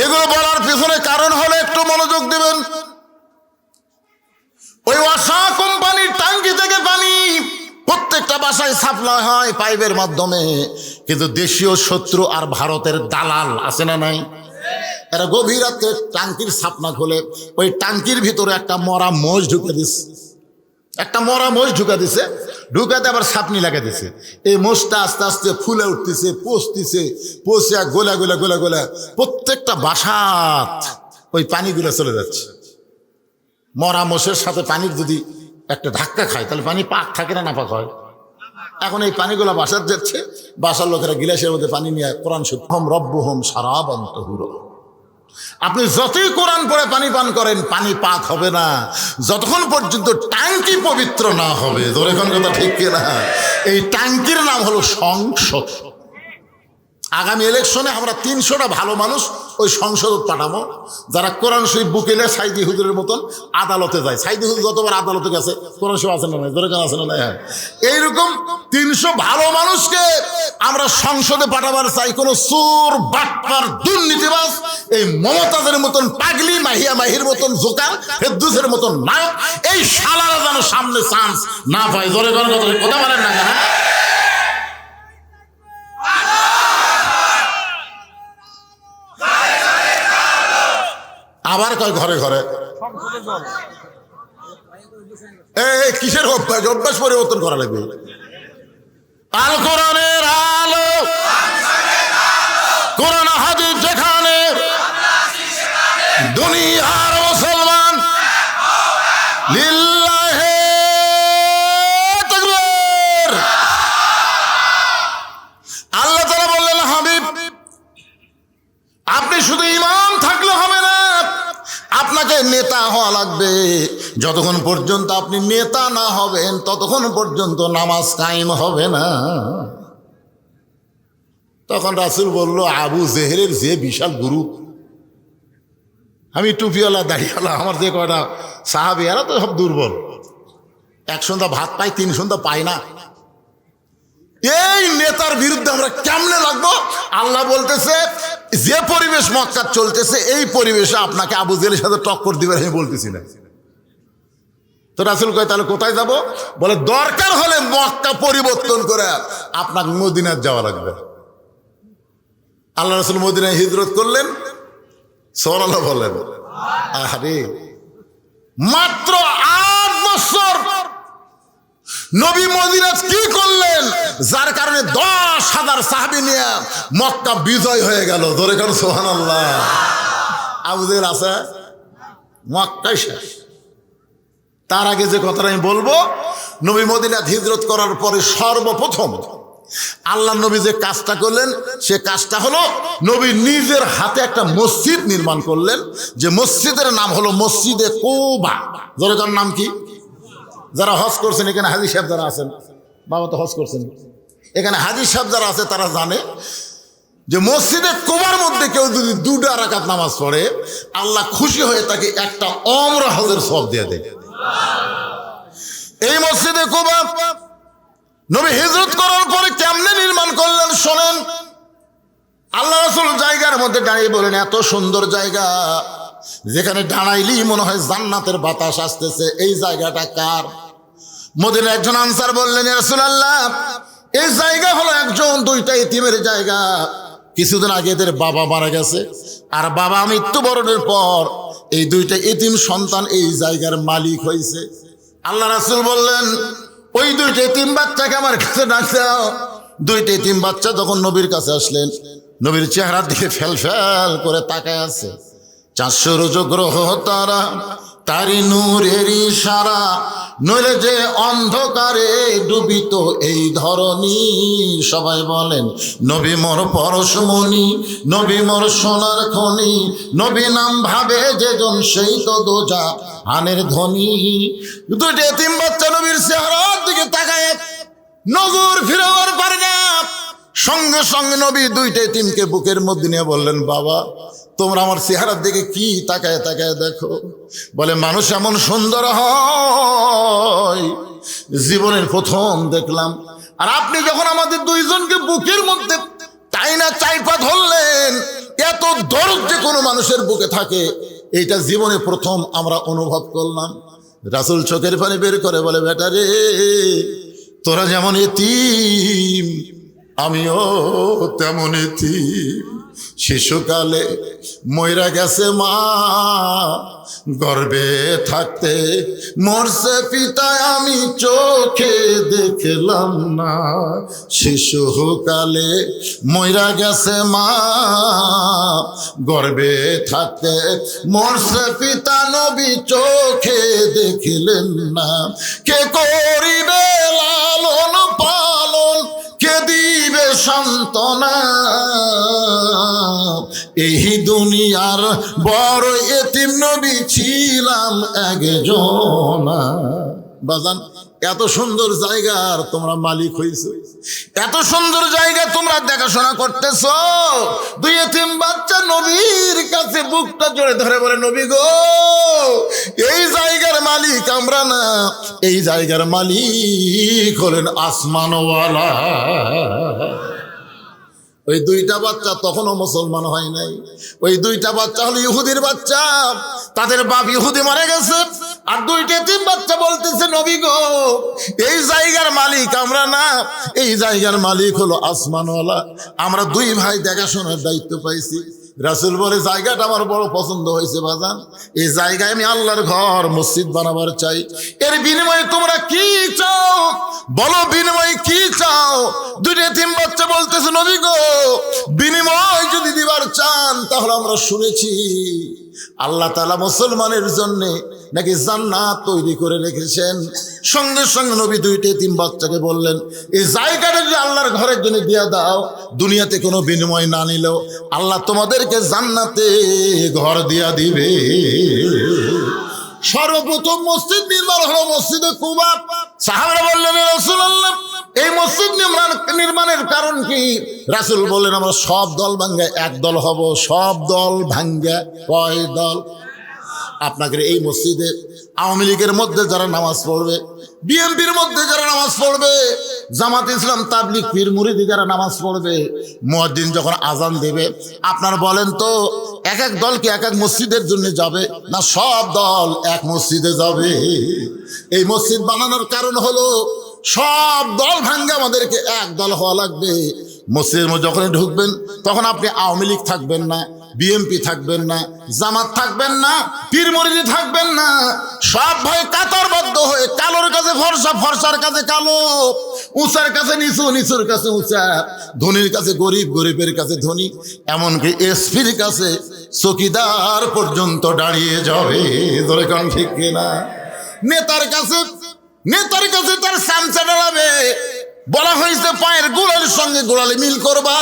এগুলো বলার পিছনে কারণ হলো, একটু মনোযোগ দেবেন। ওই ওয়াসা কোম্পানির টাঙ্কি থেকে পানি প্রত্যেকটা বাসায় সাপ্লাই হয় পাইপের মাধ্যমে, কিন্তু দেশীয় শত্রু আর ভারতের দালাল আছে না নাই? এরা গভীর রাতে টাঙ্কির ছাপনা খোলে, ওই টাঙ্কির ভিতরে একটা মরা মোষ ঢুকে দিচ্ছে, একটা মরা মোষ ঢুকা দিছে, ঢুকাতে আবার ছাপনি লাগা দিছে। এই মোষটা আস্তে আস্তে ফুলে উঠতেছে, পচতেছে, পচে গোলা গোলা গোলা গোলা প্রত্যেকটা বাসাত ওই পানিগুলো চলে যাচ্ছে। মরা মোষের সাথে পানির যদি একটা ধাক্কা খায়, তাহলে পানি পাক থাকে না নাপাক হয়? এখন এই পানিগুলো বাসার যাচ্ছে, বাসার লোকেরা গিলাসের মধ্যে পানি নিয়ে কোরআন শুদ্ধম রব্বুহুম শারাবান তাহুরা। আপনি যতই কোরআন পড়ে পানি পান করেন, পানি পাক হবে না যতক্ষণ পর্যন্ত ট্যাঙ্কি পবিত্র না হবে। ধরে কোন কথা ঠিক কিনা? এই ট্যাঙ্কির নাম হলো সংসদ। আগামী ইলেকশনে আমরা 300টা ভালো মানুষ ওই সংসদ পাঠামো, যারা কোরআন শরীফ বুকেলে সাইদি হুজুরের মতন আদালতে যায়। সাইদি হুজুর যতবার আদালতে গেছে কোরআন শরীফ আছে না নাই, দরকার আছে না নাই? হ্যাঁ, এইরকম 300 ভালো মানুষকে আমরা সংসদে পাঠাবার চাই। কোন চোর, বাটপার, দুর্নীতিবাজ, এই মমতাজের মতন পাগলি, মাহিয়া মাহির মতন জোকার, ফেদ্দুসের মতন নায়ক, এই শালারা যেন সামনে চান্স না পায়। ধরে কথা বলেন না কেন? আবার কয় ঘরে ঘরে এই কিসের অভ্যাস? অভ্যাস পরিবর্তন করা লাগবে। আল কোরআনের আলো, কোরআন হাদিস যেখানে, দুনিয়ার মুসলমান লিল্লাহে তাকবীর। আল্লাহ তাআলা বললেন, হাবিব আপনি শুধু ইমাম থাকলে হবে না, আপনাকে নেতা হওয়া লাগবে। যতক্ষণ পর্যন্ত আপনি নেতা না হবেন ততক্ষণ পর্যন্ত নামাজ কায়েম হবে না। তখন রাসূল বলল, আবু জেহেলের যে বিশাল গুরু, আমি টুপিওয়ালা দাড়িওয়ালা, আমার যে কয়টা সাহাবী এরা তো সব দুর্বল, এক সন্ধ্যা ভাত পাই, 3 সন্ধ্যা পাই না। এই নেতার বিরুদ্ধে আমরা কেমনে লাগবো? আল্লাহ বলতেছে, যে পরিবেশ মক্কা চলতেছে এই পরিবেশে আপনাকে আবু জেহেলের সাথে টক্কর দিবে আমি বলতেছি না। তো রাসূল কয় তাহলে কোথায় যাব? বলে দরকার হলে মক্কা পরিবর্তন করে আপনাকে মদিনায় যাওয়া লাগবে। আল্লাহ রাসূল মদিনায় হিজরত করলেন। সুবহানাল্লাহ বলেন। আরে মাত্র 8 বছর নবী মদিনায় কি করলেন, যার কারণে 10,000 সাহাবী নিয়ে মক্কা বিজয় হয়ে গেল। ধরে কেন সুবহানাল্লাহ। আবু জেহেল আছে, মক্কায় শেষ। তার আগে যে কথাটা আমি বলবো, নবী মদিনায় হিজরত করার পরে সর্বপ্রথম আল্লাহ নবী যে কাজটা করলেন, সে কাজটা হলো নবী নিজের হাতে একটা মসজিদ নির্মাণ করলেন, যে মসজিদের নাম হলো মসজিদে কুবা। ধরে তার নাম কি? যারা হজ করছেন এখানে, হাজী সাহেব যারা আছেন, বাবা তো হজ করছেন, এখানে হাজী সাহেব যারা আছে তারা জানে যে মসজিদে কুবার মধ্যে কেউ যদি 2 রাকাত নামাজ পড়ে, আল্লাহ খুশি হয়ে তাকে একটা ওমরা হজের সওয়াব দিয়ে দেয়। এই মসজিদে কুবা নবী হিজরত করার পরে কেমনে নির্মাণ করলেন শোনেন। আল্লাহ রাসূল জায়গার মধ্যে দাঁড়িয়ে বলেন, এত সুন্দর জায়গা, যেখানে দাঁড়াইলেই মনে হয় জান্নাতের বাতাস আসতেছে, এই জায়গাটা কার? মদিনার একজন আনসার বললেন, ইয়া রাসূলুল্লাহ এই জায়গা হলো একজন 2টা ইতিমের জায়গা। কিছুদিন আগে এদের বাবা মারা গেছে, আর বাবা মৃত্যুবরণের পর এই 2টা ইতিম সন্তান এই জায়গার মালিক হয়েছে। আল্লাহ রাসূল বললেন, ওই 2টা ইতিম বাচ্চাকে আমার কাছে ডাক দাও। 2টা ইতিম বাচ্চা যখন নবীর কাছে আসলেন, নবীর চেহারার দিকে ফেল ফেল করে তাকায় আছে। 400 রোজ গ্রহ তারা, তারি নূরের ইশারা, নইলে যে অন্ধকারে ডুবিত এই ধরনী। সবাই বলেন, নবী মোর পরশমণি, নবী মোর সোনার খনি, নবী নাম ভাবে যেজন সেই তো দোজা আনের ধ্বনি। 2টা এতিম বাচ্চা নবীর চেহারার দিকে তাকায় নজর ফিরাবার পারে না। সঙ্গে সঙ্গে নবী 2টা এতিমকে বুকের মধ্যে নিয়ে বললেন, বাবা তোমরা আমার চেহারার দিকে কি তাকায় তাকায় দেখো? বলে, মানুষ এমন সুন্দর হয় জীবনের প্রথম দেখলাম। আর আপনি যখন আমাদের 2জনকে বুকের মধ্যে টাইনা চাইপা ধরলেন, এত দরদ যে কোনো মানুষের বুকে থাকে, এইটা জীবনে প্রথম আমরা অনুভব করলাম। রাসূল চোখের পানি বের করে বলে, বেটা রে, তোরা যেমন এতিম আমিও তেমন এতিম। শিশুকালে মইরা গেছে মা, গর্ভে থাকতে মরছে পিতা, আমি চোখে দেখলাম না। শিশুকালে মইরা গেছে মা, গর্ভে থাকতে মরছে পিতা, নবী চোখে দেখিলেন না। কে করিবে লালন পালন, কে দিবে সান্ত্বনা? এই দুনিয়ার বড় এতিম নবী ছিলাম একজন। বাজান, এত সুন্দর জায়গার তোমরা মালিক হইছো, এত সুন্দর জায়গা তোমরা দেখাশোনা করতেছো। দুই এতিম বাচ্চা নবীর কাছে বুকটা জোরে ধরে বলে, নবী গো, এই জায়গার মালিক আমরা না, এই জায়গার মালিক হলেন আসমানওয়ালা। ওই দুইটা বাচ্চা তখনও মুসলমান হয় নাই। ওই দুইটা বাচ্চা হলো ইহুদির বাচ্চা, তাদের বাপ ইহুদি মারা গেছে। আর দুইটা তিন বাচ্চা বলতেছে, নবী গো, এই জায়গার মালিক আমরা না, এই জায়গার মালিক হলো আসমানওয়ালা। আমরা দুই ভাই দেখাশোনার দায়িত্ব পাইছি। রাসূল বলে, জায়গাটা আমার বড় পছন্দ হয়েছে বাজান, এই জায়গায় আমি আল্লাহর ঘর মসজিদ বানাবার চাই। এর বিনিময়ে তোমরা কি চাও বলো, বিনিময়ে কি চাও? দুইটা তিন বাচ্চা বলতেছে, নবী গো, বিনিময় যদি দিবার চান তাহলে আমরা শুনেছি আল্লাহ তাআলা মুসলমানের জন্য নাকি জান্নাত তৈরি করে রেখেছেন। সঙ্গে সঙ্গে নবী দুইটা তিন বাচ্চাকে বললেন, এই জায়গাটা যদি আল্লাহর ঘরের জন্য দিয়ে দাও, দুনিয়াতে কোনো বিনিময় না নিলেও আল্লাহ তোমাদেরকে জান্নাতে ঘর দিয়া দিবে। সর্বপ্রথম মসজিদ নির্মাণ হলো মসজিদে কুবা। সাহাবারা বললেন, ইয়া রাসূলুল্লাহ, এই মসজিদ নির্মাণের কারণ কি? রাসূল বললেন, আমরা সব দল ভাঙ্গা এক দল হব। সব দল ভাঙ্গা কয় দল? আপনাকে এই মসজিদে আওয়ামী লীগের মধ্যে যারা নামাজ পড়বে, বিএনপির মধ্যে যারা নামাজ পড়বে, জামাত ইসলাম, তাবলিগ, পীর মুরিদি যারা নামাজ পড়বে, মুয়াজ্জিন যখন আজান দেবে, আপনার বলেন তো এক এক দল কি এক এক মসজিদের জন্য যাবে, না সব দল এক মসজিদে যাবে? এই মসজিদ বানানোর কারণ হলো সব দল ভাঙ্গা আমাদেরকে এক দল হওয়া লাগবে। মসজিদের মধ্যে যখন ঢুকবেন তখন আপনি আওয়ামী লীগ থাকবেন না, বিএনপি থাকবেন না, জামাত থাকবেন না, পীর মুরিদি থাকবেন না, সব ভাই কাতারবদ্ধ হয়ে কালোর কাছে ফর্সা, ফর্সার কাছে কালো, উঁচার কাছে নিচু, নিচুর কাছে উঁচা, ধনীর কাছে গরিব, গরিবের কাছে ধনী, এমনকি এসপির কাছে চকিদার পর্যন্ত দাঁড়িয়ে যাবে। ধরে কারণ ঠিক কিনা? নেতার কাছে তার সামচা ডালাবে। বলা হয়েছে পায়ের গোড়ালির সঙ্গে গোড়ালি মিল করবা,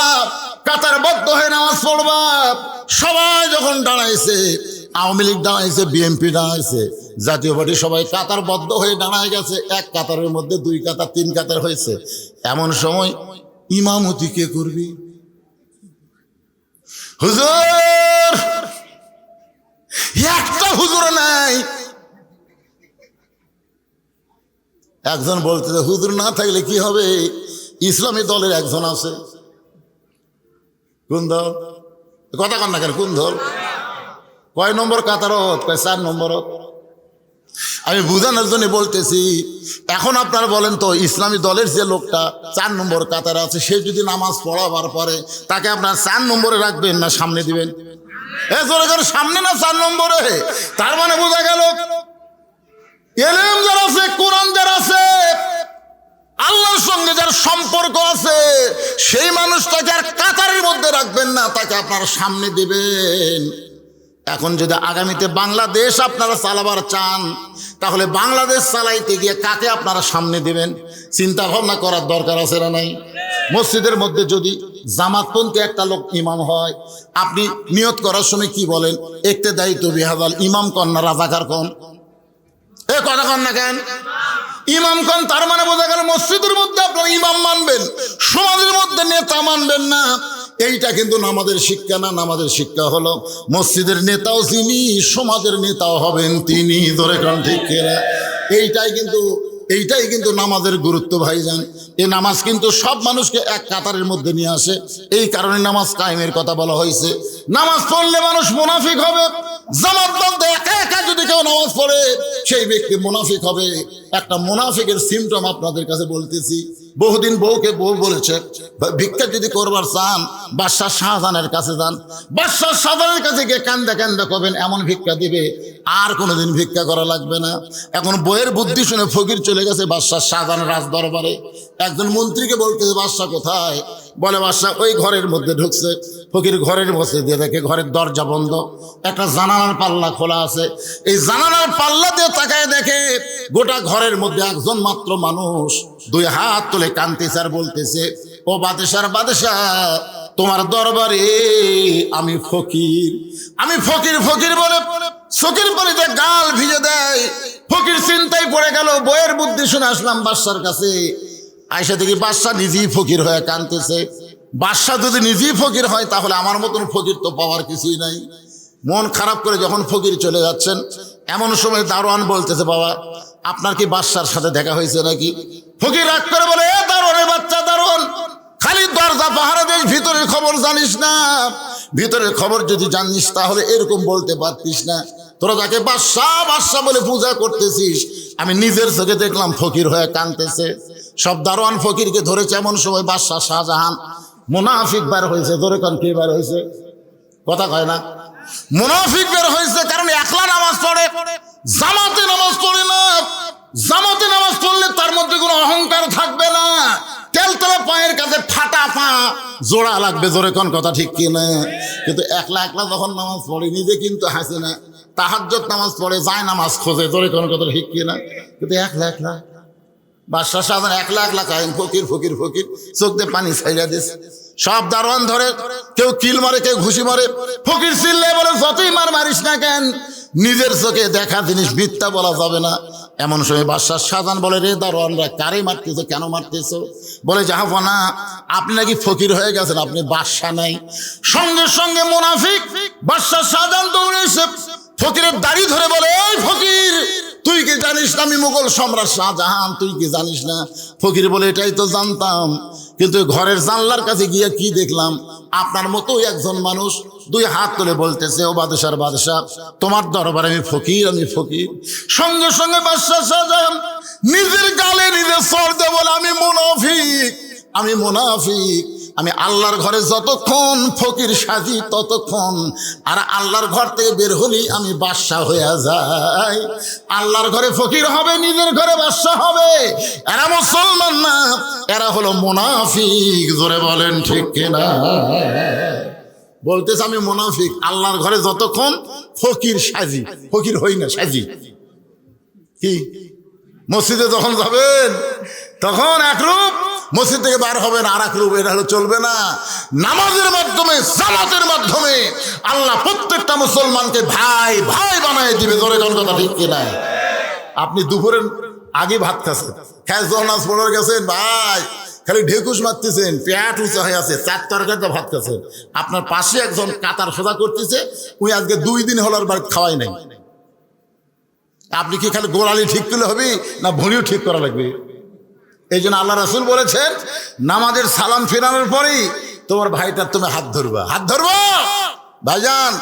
কাতারবদ্ধ হয়ে নামাজ পড়বা। সবাই যখন দাঁড়াইছে, আওয়ামী লীগ দাঁড়াইছে, বিএনপি দাঁড়াইছে, জাতীয় পার্টি, সবাই কাতারবদ্ধ হয়ে দাঁড়ায় গেছে। এক কাতারের মধ্যে দুই কাতার, তিন কাতার হয়েছে। এমন সময় ইমামতি কে করবি? হুজুর, একটা হুজুর নাই। একজন বলতেছে, হুজুর না থাকলে কি হবে? ইসলামী দলের একজন আছে। কোন দল? কথা কন না কেন? কোন দল? কয় নম্বর কাতারত? কয় 4 নম্বরত। আমি বুঝানোর জন্য বলতেছি, এখন আপনারা বলেন তো, ইসলামী দলের যে লোকটা 4 নম্বর কাতারে আছে, সে যদি নামাজ পড়াবার পরে তাকে আপনার 4 নম্বরে রাখবেন না সামনে দিবেন? সামনে না 4 নম্বরে? তার মানে বোঝা গেল এলেম যারা আছে, কোরআন যারা আছে, আল্লাহর সঙ্গে যার সম্পর্ক আছে, সেই মানুষটাকে আর কাতারের মধ্যে রাখবেন না, তাকে আপনারা সামনে দিবেন। এখন যদি আগামীতে বাংলাদেশ আপনারা চালাবার চান, তাহলে বাংলাদেশ চালাইতে গিয়ে কাকে আপনারা সামনে দিবেন চিন্তা ভাবনা করার দরকার আছে না নাই? মসজিদের মধ্যে যদি জামাতপন্থী একটা লোক ইমাম হয়, আপনি নিয়ত করার সময় কি বলেন? ইক্তেদাইতু বিহাযাল ইমাম কন না রাজাকার কন? এ কথা কন না কেন? ইমাম কন। তার মানে বোঝা গেল মসজিদের মধ্যে আপনারা ইমাম মানবেন, সমাজের মধ্যে নেতা মানবেন না। এইটা কিন্তু নামাজের শিক্ষা না। নামাজের শিক্ষা হলো মসজিদের নেতাও যিনি, সমাজের নেতাও হবেন তিনি। ধরে কারণ ঠিক কিনা? এইটাই কিন্তু নামাজের গুরুত্ব ভাইজান। এই নামাজ কিন্তু সব মানুষকে এক কাতারের মধ্যে নিয়ে আসে। এই কারণে নামাজ কায়েমের কথা বলা হয়েছে। নামাজ পড়লে মানুষ মুনাফিক হবে। জামাতবদ্ধ একা একা যদি কেউ নামাজ পড়ে, সেই ব্যক্তি মুনাফিক হবে। একটা মুনাফিকের সিমটম আপনাদের কাছে বলতেছি। বহুদিন বউকে বউ বলেছে, ভিক্ষা যদি করবার চান বাদশাহ শাহজাহানের কাছে যান। বাদশাহ শাহজাহানের কাছে গিয়ে কান্দা কান্দা করবেন, এমন ভিক্ষা দিবে আর কোনোদিন ভিক্ষা করা লাগবে না। এখন বইয়ের বুদ্ধি শুনে ফকির চলে গেছে বাদশাহ শাহজাহানের রাজ দরবারে। একজন মন্ত্রীকে বলতেছে, বাদশাহ কোথায়? বলে, বাদশাহ ওই ঘরের মধ্যে ঢুকছে। ফকির ঘরের বসে দিয়ে দেখে ঘরের দরজা বন্ধ, একটা জানালার পাল্লা খোলা আছে। এই জানালার পাল্লা দিয়ে তাকায় দেখে গোটা ঘরের মধ্যে একজন মাত্র মানুষ 2 হাত তুলে কাঁদতেছে আর বলতেছে, ও বাদশার বাদশাহ, তোমার দরবারে আমি ফকির। ফকির বলে চোখের পানিতে গাল ভিজে দেয়। ফকির চিন্তায় পড়ে গেল, বইয়ের বুদ্ধি শুনে আসলাম বাদশার কাছে। আয়সা দেখি বাদশা নিজেই ফকির হয়ে কাঁদতেছে। বাদশা যদি নিজেই ফকির হয় তাহলে আমার মতন ফকির তো পাওয়ার কিছুই নাই। মন খারাপ করে যখন ফকির চলে যাচ্ছেন, এমন সময় দারোয়ান বলতেছে, বাবা আপনার কি বাদশার সাথে দেখা হয়েছে নাকি? ফকির রাগ করে বলে, এ দারোয়ানের বাচ্চা দারোয়ান, খালি দরজা পাহারা দিস, ভিতরের খবর জানিস না? ভিতরের খবর যদি জানিস তাহলে এরকম বলতে পারতিস না। তোরা যাকে বাদশাহ বাদশাহ বলে পূজা করতেছিস, আমি নিজের চোখে দেখলাম ফকির হয়ে কাঁদতেছে। সব দারোয়ান ফকিরকে ধরেছে। এমন সময় বাদশাহ শাহজাহান মুনাফিক বের হয়েছে। ধরে কান কি বের হয়েছে? কথা কয় না। মুনাফিক বের হয়েছে কারণ একলা নামাজ পড়ে, জামাতে নামাজ পড়ে না। জামাতে নামাজ পড়লে তার মধ্যে কোনো অহংকার থাকবে না। তেলতলা পায়ের কাছে ফাটা পা জোড়া লাগবে। জোরে কোন কথা ঠিক কিনা? কিন্তু একলা একলা যখন নামাজ পড়ে নিজে কিন্তু হাসে না। তাহাজ্জুদ নামাজ পড়ে, যায় নামাজ খোঁজে। জোরে কোন কথা ঠিক কিনা? কিন্তু একলা একলা বাদশাহ শাহজাহান একলা একলা কায়েম, ফকির ফকির ফকির, চোখ দিয়ে পানি ছাইড়া দিছে। সব দারোয়ান ধরে, কেউ কিল মারে, কেউ ঘুষি মারে। ফকির চিল্লে বলে, যতই মার মারিস না কেন, নিজের চোখে দেখা জিনিস মিথ্যা বলা যাবে না। এমন সময় বাদশাহ শাহজাহান বলে, রে দারোয়ানরা, কারে মারতেছো, কেন মারতেছো? বলে, জাহাপনা আপনি নাকি ফকির হয়ে গেছেন, আপনি বাদশাহ নাই। সঙ্গে সঙ্গে মুনাফিক বাদশাহ শাহজাহান দৌড়ে এসে ফকিরের দাড়ি ধরে বলে, এই ফকির, তুই কি জানিস না আমি মুঘল সম্রাট শাহজাহান? তুই কি জানিস না? ফকির বলে, এটাই তো জানতাম, কিন্তু ঘরের জানলার কাছে গিয়ে কি দেখলাম, আপনার মতো একজন মানুষ দুই হাত তুলে বলতেছে, ও বাদশার বাদশাহ, তোমার দরবারে আমি ফকির, আমি ফকির। সঙ্গে সঙ্গে বাদশাহ শাহজাহান নিজের গালে নিজে চড় দিয়ে বলে, আমি মুনাফিক, আমি মুনাফিক। আমি আল্লাহর ঘরে যতক্ষণ ফকির সাজি ততক্ষণ, আর আল্লাহর ঘর থেকে বের হলেই আমি বাদশাহ হয়ে যাই। আল্লাহর ঘরে ফকির হবে, নিজের ঘরে বাদশাহ হবে। এরা মুসলমান না, এরা হলো মুনাফিক। জোরে বলেন ঠিক কিনা? বলতেছে আমি মুনাফিক, আল্লাহর ঘরে যতক্ষণ ফকির সাজি, ফকির হই না, সাজি। কি মসজিদে যখন যাবেন তখন এক রূপ, মসজিদ থেকে বার হবেন আর এক রূপ। এটা হলো চলবে না। নামাজের মাধ্যমে, জামাতের মাধ্যমে আল্লাহ প্রত্যেকটা মুসলমানকে ভাই ভাই বানায় দিবে। ধরে কোন কথা ঠিক কিনা? আপনি দুপুরের আগে ভাত খাচ্ছেন, খেয়ে নামাজ পড়ে গেছেন, ভাই খালি ঢেকুস মারতেছেন, পেট উঁচা হয়ে আছে, 4 তরকারিতে ভাত খাচ্ছেন। আপনার পাশে একজন কাতার সোজা করতেছে, উনি আজকে 2 দিন হলো আর বাড়ি খাওয়াই নাই। আপনি কি খালি গোড়ালি ঠিক করলে হবে না ভুঁড়িও ঠিক করা লাগবে? এই জন্য আল্লাহ রাসূল বলেছেন, নামাজের সালাম ফেরানোর পরেই তোমার ভাইটার তুমি হাত ধরবা। হাত ধরবো, ভাইজান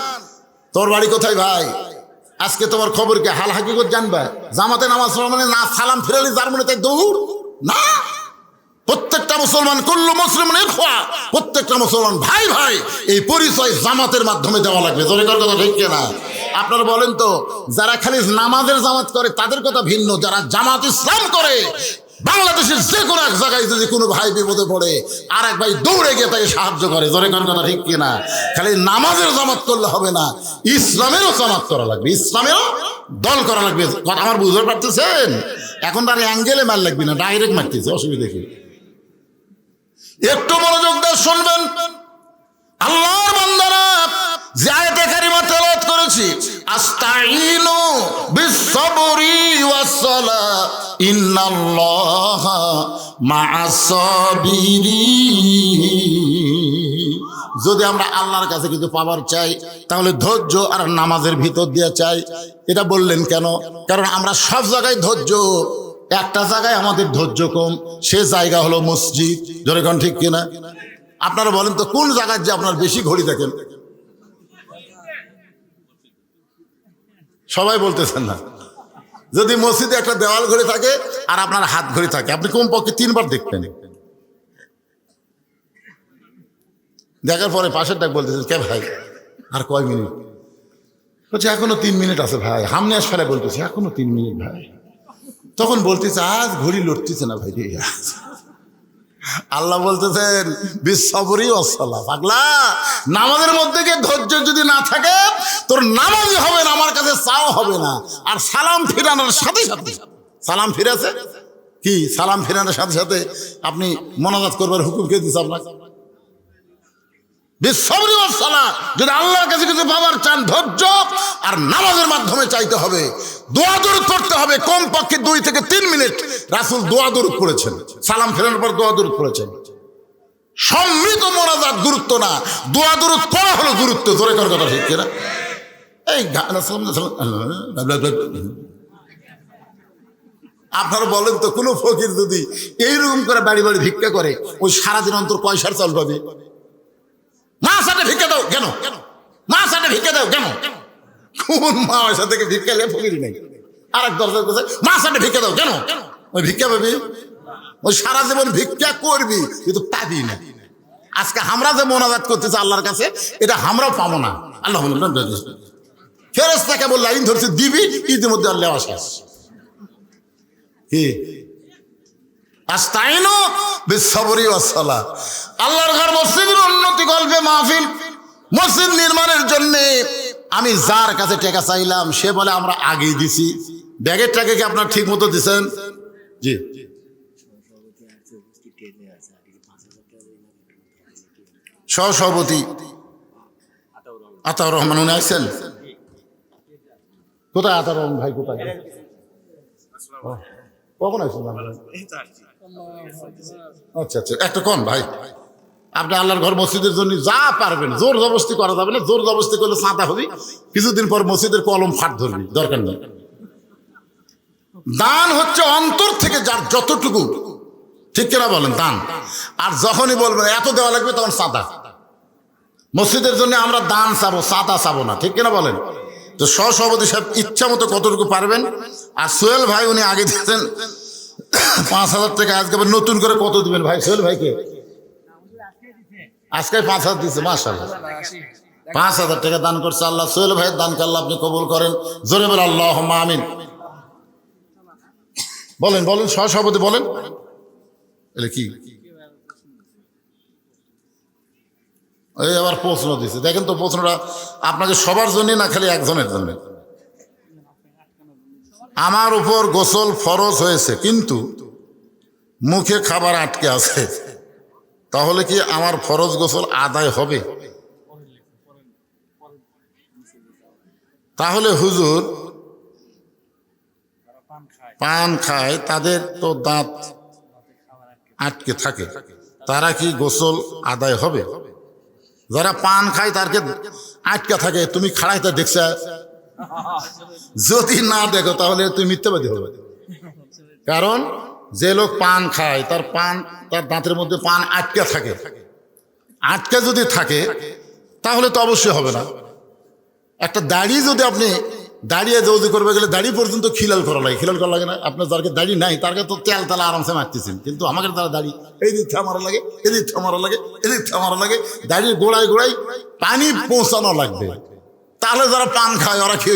তোর বাড়ি কোথায় ভাই? আজকে তোমার খবর কি, হাল হাকিকত জানবা? জামাতে নামাজ পড়া মানে না সালাম ফেরালি যার মনে তাই দৌড় না। প্রত্যেকটা মুসলমান, কুল্লু মুসলিমিন ইখওয়া, প্রত্যেকটা মুসলমান ভাই ভাই, এই পরিচয় জামাতের মাধ্যমে দেওয়া লাগবে। জোরে কথা ঠিক কিনা? আপনারা বলেন তো, যারা খালি নামাজের জামাত করে তাদের কথা ভিন্ন, যারা জামাত ইসলাম করে, বাংলাদেশের যে কোনো এক জায়গায় যদি কোনো ভাই বিপদে পড়ে আর এক ভাই দৌড়ে গিয়ে তাকে সাহায্য করে। জোরে কথা ঠিক কিনা? খালি নামাজের জামাত করলে হবে না, ইসলামেরও জামাত করা লাগবে, ইসলামেরও দল করা লাগবে। কথা আমার বুঝতে পারতেছেন? এখন তার অ্যাঙ্গেলে মার লাগবে না, ডাইরেক্ট মারতেছে, অসুবিধা কি? একটু মনোযোগ দিয়ে শুনবেন। আল্লাহর বান্দারা, যে আয়াতে কারিমা তেলাওয়াত করেছি, আস্তাইনু বিসসবরি ওয়াস সালাহ ইন্নাল্লাহা মা'আস সাবিরিন। যদি আমরা আল্লাহর কাছে কিছু পাওয়ার চাই তাহলে ধৈর্য আর নামাজের ভিতর দিয়ে চাই। এটা বললেন কেন? কারণ আমরা সব জায়গায় ধৈর্য, একটা জায়গায় আমাদের ধৈর্য কম, সে জায়গা হলো মসজিদ। জোরে কোন ঠিক কিনা? আপনারা বলেন তো, কোন জায়গায় যে আপনার বেশি ঘড়ি থাকেন? সবাই বলতেছেন না। যদি মসজিদে একটা দেওয়াল ঘড়ি থাকে আর আপনার হাত ঘড়ি থাকে, আপনি কমপক্ষে 3 বার দেখবেন। দেখার পরে পাশের ডাক বলতেছেন, কে ভাই আর কয় মিনিট? বলছে এখনো 3 মিনিট আছে ভাই। হামনে আসলে বলতেছে এখনো 3 মিনিট ভাই। তখন বলতেছে আজ ঘড়ি লড়তেছে না ভাই রে। আল্লাহ বলতেছেন বিসসবরি ওয়াস সালাহ। পাগলা, নামাজের মধ্যে গিয়ে ধৈর্য যদি না থাকে তোর নামাজই হবে না, আমার কাছে চাও হবে না। আর সালাম ফিরানোর সাথে সাথে, সালাম ফিরেছে কি, সালাম ফিরানোর সাথে সাথে আপনি মোনাজাত করবার হুকুম কে দিচ্ছে আপনাকে? বিসবরি ওয়াস সালাহ। যদি আল্লাহর কাছে কিছু পাওয়ার চান, ধৈর্য আর নামাজের মাধ্যমে চাইতে হবে। দোয়া দরুদ করতে হবে কমপক্ষে 2 থেকে 3 মিনিট। রাসূল দোয়া দরুদ করেছেন, সালাম ফেরানোর পর দোয়া দরুদ করেছেন। সম্মিলিত মোনাজাত গুরুত্ব না, দোয়া দরুদ করা হলো গুরুত্ব। জোরে করার কথা ঠিক কিনা? এই আপনারা বলেন তো, কোনো ফকির যদি এইরকম করে বাড়ি বাড়ি ভিক্ষা করে, ওই সারাদিন অন্তর পয়সার চাল পাবে? মা সাথে ভিক্ষা দাও কেন, মা সাথে ভিক্ষা দাও কেন? কোন মা পয়সা থেকে ভিক্ষা নিয়ে ফকির নেই? আর এক দরজা কাছে মা সাথে ভিক্ষা দাও কেন? ওই ভিক্ষা পাবি? ওই সারা জীবন ভিক্ষা করবি কিন্তু পাবি না। আজকে আমরা যে মোনাজাত করতেছি আল্লাহর কাছে, এটা আমরাও পাবো না। আল্লাহ ফেরেশতা কেবল লাইন ধরছে, দিবি, ইতিমধ্যে আল্লাহ শেষ। কি আস্তাইনু বিসসবরি ওয়াস সালাহ। আল্লাহর ঘর মসজিদের উন্নতি গল্পে মাহফিল, মসজিদ নির্মাণের জন্য আমি যার কাছে টাকা চাইলাম, সে বলে আমরা আগেই দিছি। ব্যাগের টাকা কি আপনার ঠিক মতো দিচ্ছেন? জি, সহসভাপতি আতাউর রহমান উনি আসছেন। কোথায় আতাউর রহমান ভাই, কোথায়, কখন আসছেন? আচ্ছা আচ্ছা, একটা কোন ভাই, আপনি আল্লাহর ঘর মসজিদের জন্য যা পারবেন, জোর জবরদস্তি করা যাবে না। জোর জবরদস্তি করলে চাঁদা হবে, কিছুদিন পর মসজিদের কলম ফাট ধরবি, দরকার নেই। দান হচ্ছে অন্তর থেকে যার যতটুকু, ঠিক কিনা বলেন? দান। আর যখনই বলবেন এত দেওয়া লাগবে, তখন চাঁদা। মসজিদের জন্য আমরা দান চাবো, চাঁদা চাবো না, ঠিক কিনা বলেন? তো সহসভাপতি সাহেব ইচ্ছা মতো কতটুকু পারবেন। আর সোহেল ভাই উনি আগে দিয়েছেন 5,000 টাকা, আজকে আবার নতুন করে কত দিবেন ভাই? সোহেল ভাইকে আজকে 5,000 দিচ্ছে, মাশাআল্লাহ। 5,000 টাকা দান করছে আল্লাহ। সোহেল ভাইয়ের দানকে আল্লাহ আপনি কবুল করেন। জোরে বলেন আল্লাহুম্মা আমিন। বলেন বলেন, সহসভাপতি বলেন। এটা কি? এই আবার প্রশ্ন দিচ্ছে, দেখেন তো প্রশ্নটা আপনাকে সবার জন্য না, খালি একজনের জন্য? আমার উপর গোসল ফরজ হয়েছে, কিন্তু মুখে খাবার আটকে আছে, তাহলে কি আমার ফরজ গোসল আদায় হবে? তাহলে হুজুর, পান খায়, তাদের তো দাঁত আটকে থাকে, তারা কি গোসল আদায় হবে? যারা পান খায় তারকে আটকে থাকে, তুমি খাড়াইতে দেখছ? যদি না দেখো তাহলে তুমি মিথ্যাবাদী হবে। কারণ যে লোক পান খায়, তার দাঁতের মধ্যে পান আটকে থাকে। আটকে যদি থাকে তাহলে তো অবশ্যই হবে না। একটা দাড়ি যদি আপনি দাঁড়িয়ে জলদি করবে গেলে দাড়ি পর্যন্ত খিলাল করা লাগে না? আপনার যারকে দাড়ি নাই তারকে তো তেল তালা আরামসে মারতেছেন, কিন্তু আমাকে তারা দাড়ি এই দিক থামারা লাগে, এদিক থামারা লাগে, এদিক থামারা লাগে, দাড়ির গোড়ায় গোড়ায় পানি পৌঁছানো লাগবে। তাহলে যারা পান খায় ওরা কি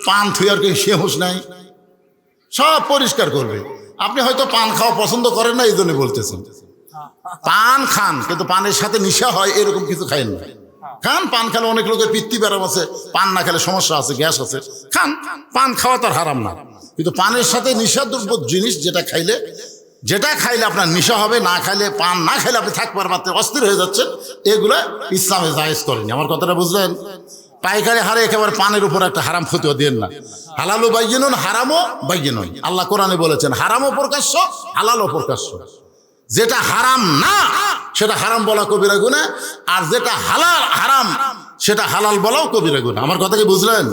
পান থুয়ার কি সে হুঁশ নাই? সব পরিষ্কার করবে। আপনি হয়তো পান খাওয়া পছন্দ করেন না, এই জন্য বলতেছেন। পান খান, কিন্তু পানের সাথে নেশা হয় এরকম কিছু খাইন না। খান, পান খেলে অনেক লোকের পিত্তি ব্যারাম আছে, পান না খেলে সমস্যা আছে, গ্যাস আছে, খান। পান খাওয়া তো হারাম না, কিন্তু পানের সাথে নিশাদ্রব্য জিনিস যেটা খাইলে আপনার নেশা হবে, না খাইলে, পান না খাইলে আপনি থাকবার মাত্র অস্থির হয়ে যাচ্ছেন, এগুলো ইসলামে জায়েজ করেনি। আমার কথাটা বুঝলেন? পাইকারি হারে একেবারে পানের উপর একটা হারাম ফতোয়া দিয়েন না। হালালও বাইয়িনুন, হারামও বাইয়িনুন। আল্লাহ কোরআনে বলেছেন হারামও প্রকাশ্য, হালালও প্রকাশ্য। যেটা হারাম না সেটা হারাম বলা কবিরা গুনাহ, আর যেটা হারাম সেটা হালাল বলাও কবিরা গুনাহ। আমার কথা কি বুঝলেন?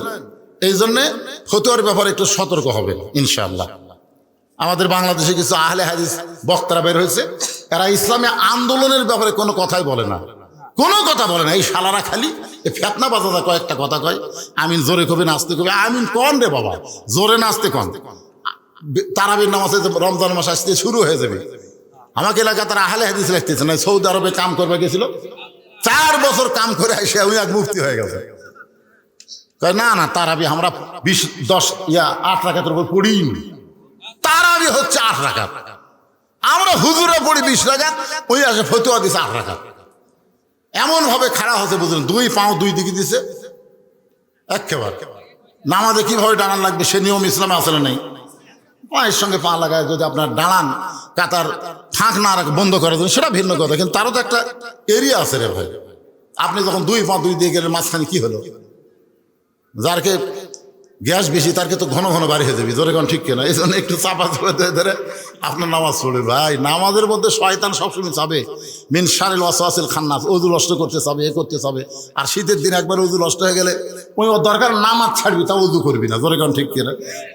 এই জন্যে ফতোয়ার ব্যাপারে একটু সতর্ক হবে ইনশাআল্লাহ। আমাদের বাংলাদেশে কিছু আহলে হাদিস বক্তারা বের হয়েছে, এরা ইসলামে আন্দোলনের ব্যাপারে কোনো কথাই বলে না, কোনো কথা বলে না। এই শালারা খালি ফেতনা বাজাদা কয়েকটা কথা কয়, আমিন জোরে কবি, নাচতে কবি। আমিন কন রে বাবা, জোরে নাচতে কন। তারাবির নামাজে রমজান মাস আসতে শুরু হয়ে যাবে। আমাকে এলাকা তারা আহলে হাদিস লিখতেছে না, সৌদি আরবে কাম করবে গেছিল, 4 বছর কাম করে এসে উনি এক মুফতি হয়ে গেছে। না না, তারাবি আমরা 8 রাকাতের উপর পড়ি। তারাবি হচ্ছে 8 রাকাত, আমরা হুজুরে পড়ি 20 রাকাত, ওই আসে ফতোয়া দিছে 8 রাকাত। এমন ভাবে খাড়া হচ্ছে, বুঝলেন, 2 পাও 2 দিকে দিছে একেবারে। নামাজে কিভাবে দাঁড়ান লাগবে সে নিয়ম ইসলামে আসলে নেই। পায়ের সঙ্গে পা লাগায় যদি আপনার দাঁড়ান, কাতার ফাঁক না বন্ধ করে দেন, সেটা ভিন্ন কথা, কিন্তু তারও তো একটা এরিয়া আছে রে ভাই। আপনি যখন 2 পা 2 দিয়ে গেলেন মাঝখানে কি হলো? যারকে গ্যাস বেশি তারকে তো ঘন ঘন বাড়ি হয়ে যাবে, জোরে কোন ঠিক কিনা? এই জন্য একটু চাপা চাপা ধরে আপনার নামাজ পড়বে। ভাই নামাজের মধ্যে শয়তান সবসময় চাবে মিন শারিল ওয়াসওয়াসিল খান্নাস, ওযু নষ্ট করতে চাবে, এ করতে চাবে। আর শীতের দিন একবার ওযু নষ্ট হয়ে গেলে ওই ওর দরকার নামাজ ছাড়বি, তা ওযু করবি না, জোরে কোন ঠিক কিনা?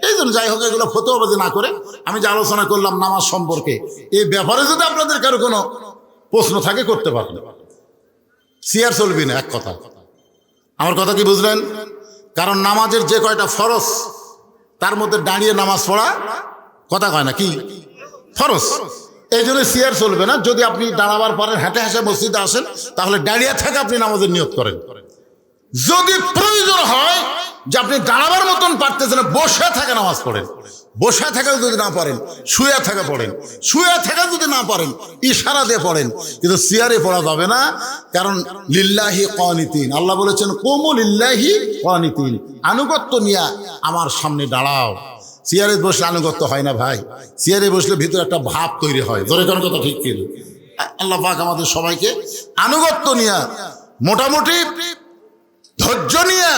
এই জন্য যাই হোক, এগুলো ফতোয়াবাজি না করে আমি যে আলোচনা করলাম নামাজ সম্পর্কে, এই ব্যাপারে যদি আপনাদের কারো কোনো প্রশ্ন থাকে করতে পারবেন। সিয়ার চলবি না, এক কথা। আমার কথা কি বুঝলেন? কারণ নামাজের যে কয়টা ফরজ তার মধ্যে দাঁড়িয়ে নামাজ পড়া কথা কয় না কি ফরজ, এই জন্য সিয়ার চলবে না। যদি আপনি দাঁড়াবার পরে হেঁটে হেঁটে মসজিদে আসেন তাহলে দাঁড়িয়ে থেকে আপনি নামাজের নিয়ত করেন। যদি প্রয়োজন হয় যে আপনি দাঁড়াবার মতন পারতেছেন, বসে থেকে নামাজ পড়েন। বসে থেকে যদি না পারেন শুয়ে থেকে পড়েন, শুয়ে থেকে যদি না পারেন ইশারা দিয়ে পড়েন, কিন্তু সিয়ারে পড়া যাবে না। কারণ লিল্লাহি কানিতিন, আল্লাহ বলেছেন কুমু লিল্লাহি কানিতিন, আনুগত্য নিয়ে আমার সামনে দাঁড়াও। সিয়ারে বসলে আনুগত্য হয় না ভাই, সিয়ারে বসলে ভিতরে একটা ভাব তৈরি হয়, ধরে কোন কথা ঠিক কি? আল্লাহ পাক আমাদের সবাইকে আনুগত্য নিয়ে মোটামুটি ধৈর্য নিয়ে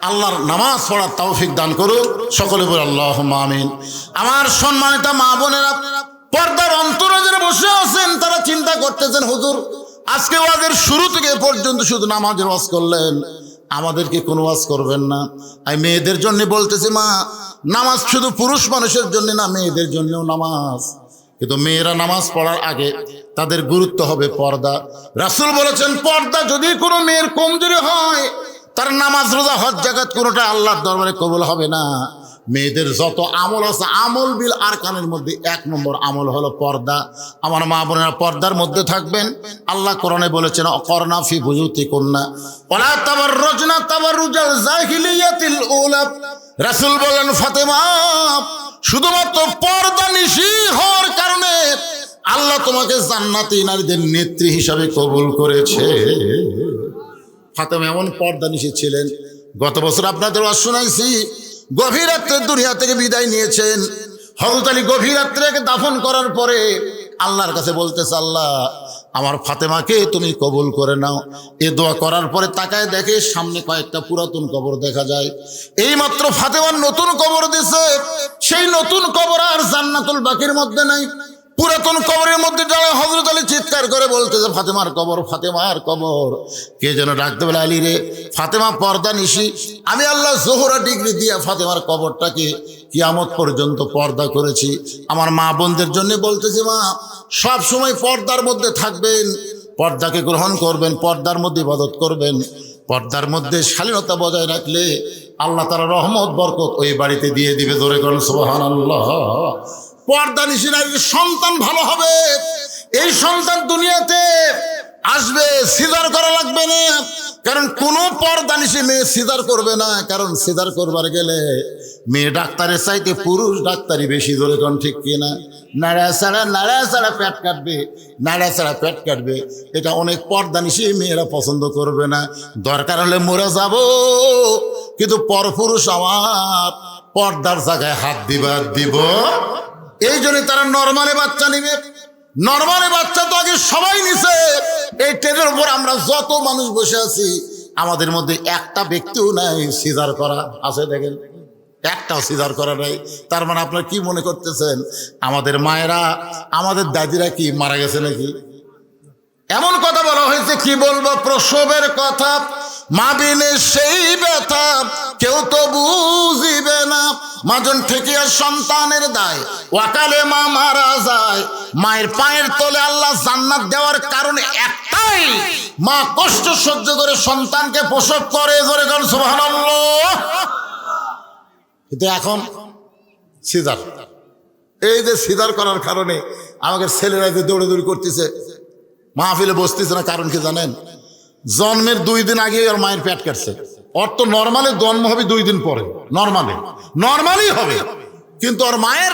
আল্লাহর নামাজ পড়ার তৌফিক দান করুন সকলে বলে আল্লাহুম্মা আমিন। আমার সম্মানিত মা বোনেরা, পর্দার অন্তরে যারা বসে আছেন তারা চিন্তা করতেছেন, হুজুর আজকে ওয়াজের শুরু থেকে পর্যন্ত শুধু নামাজের ওয়াজ করলেন, আমাদেরকে কোনো ওয়াজ করবেন না। আমি মেয়েদের জন্য বলতেছি, মা নামাজ শুধু পুরুষ মানুষের জন্য না, মেয়েদের জন্যও নামাজ। কিন্তু মেয়েরা নামাজ পড়ার আগে তাদের গুরুত্ব হবে পর্দা। রাসূল বলেছেন, পর্দা যদি কোনো মেয়ের কমজোরি হয় তার নামাজ রোজা হজ জাকাত কোনোটা আল্লাহর দরবারে কবুল হবে না। মেয়েদের যত আমল আছে, আমল বিল আরকানের মধ্যে 1 নম্বর আমল হলো পর্দা। আমার মা বোনেরা পর্দার মধ্যে থাকবেন। আল্লাহ কোরআনে বলেছেন, অকরনা ফি বুয়ুতিকুন্না ওয়ালা তাবাররুজনা তাবাররুজাল জাহিলিয়াতিল উলা। রাসূল বলেন, ফাতেমা শুধুমাত্র পর্দা নিশি হওয়ার কারণে আল্লাহ তোমাকে জান্নাতি নারীদের নেত্রী হিসাবে কবুল করেছে। ফাতেমা এমন পর্দা নিশি ছিলেন। গত বছর আপনাদের ওয়াজ শোনাইছি, গভীর রাত্রে দুনিয়া থেকে বিদায় নিয়েছেন। হযরত আলী গভীর রাত্রে দাফন করার পরে আল্লাহর কাছে বলতেছে, আল্লাহ আমার ফাতেমাকে তুমি কবুল করে নাও। এ দোয়া করার পরে তাকায় দেখে সামনে কয়েকটা পুরাতন কবর দেখা যায়। এই মাত্র ফাতেমার নতুন কবর দিছে, সেই নতুন কবর আর জান্নাতুল বাকির মধ্যে নাই। পুরাতন কবরের মধ্যে যারা হযরত আলী চিৎকার করে বলতেছে, ফাতেমার কবর, ফাতেমার কবর। কে যেন ডাকতে বলে, আলী রে, ফাতেমা পর্দা নিশি, আমি আল্লাহ জোহরা ডিগ্রি দিয়ে ফাতেমার কবরটাকে কিয়ামত পর্যন্ত পর্দা করেছি। আমার মা বোনদের জন্য বলতেছি, মা সব সময় পর্দার মধ্যে থাকবেন, পর্দাকে গ্রহণ করবেন, পর্দার মধ্যে ইবাদত করবেন। পর্দার মধ্যে শালীনতা বজায় রাখলে আল্লাহ তাআলা রহমত বরকত ওই বাড়িতে দিয়ে দিবে। জোরে করুন সুবহানাল্লাহ। পর্দা নিশি নারীর সন্তান ভালো হবে। এই সন্তান দুনিয়াতে আসবে, সিজার করা লাগবে না। কারণ কোনো পর্দা নিশি মেয়ে সিজার করবে না, কারণ সিজার করবার গেলে মেয়ে ডাক্তারের চাইতে পুরুষ ডাক্তারই বেশি। জোরে কোন ঠিক কিনা? নাড়া ছাড়া পেট কাটবে, নাড়া ছাড়া পেট কাটবে, এটা অনেক পর্দা নিশি মেয়েরা পছন্দ করবে না। দরকার হলে মরে যাব, কিন্তু পরপুরুষ আমার পর্দার জায়গায় হাত দিব। এই জন্য তারা নরমালে বাচ্চা নিবে। নরমালে বাচ্চা তো আগে সবাই নিছে। এই ট্রেনের উপর আমরা যত মানুষ বসে আছি, আমাদের মধ্যে একটা ব্যক্তিও নাই সিজার করা আছে। দেখেন, একটাও সিজার করা নাই। তার মানে আপনারা কি মনে করতেছেন, আমাদের মায়েরা, আমাদের দাদিরা কি মারা গেছে নাকি? এমন কথা বলা হয়েছে, কি বলবো প্রসবের কথা, মা বিনে সেই ব্যথা কেউ তো বুঝিবে না। মাজন ঠেকিয়া সন্তানের দায়, ওয়াকালে মা মারা যায়। মায়ের পায়ের তলে আল্লাহ জান্নাত দেওয়ার কারণে একটাই, মা কষ্ট সহ্য করে সন্তানকে প্রসব করে। জোরে কোন সুবহানাল্লাহ। কিন্তু এখন সিজার, এই যে সিজার করার কারণে আমাদের ছেলেরা যে দৌড়াদৌড়ি করতেছে, মাহফিলে বসতেছে না, কারণ কি জানেন? জন্মের 2 দিন আগে ওর মায়ের পেট কাটছে। ওর তো নর্মালি জন্ম হবে 2 দিন পরে, নর্মালি হবে, কিন্তু ওর মায়ের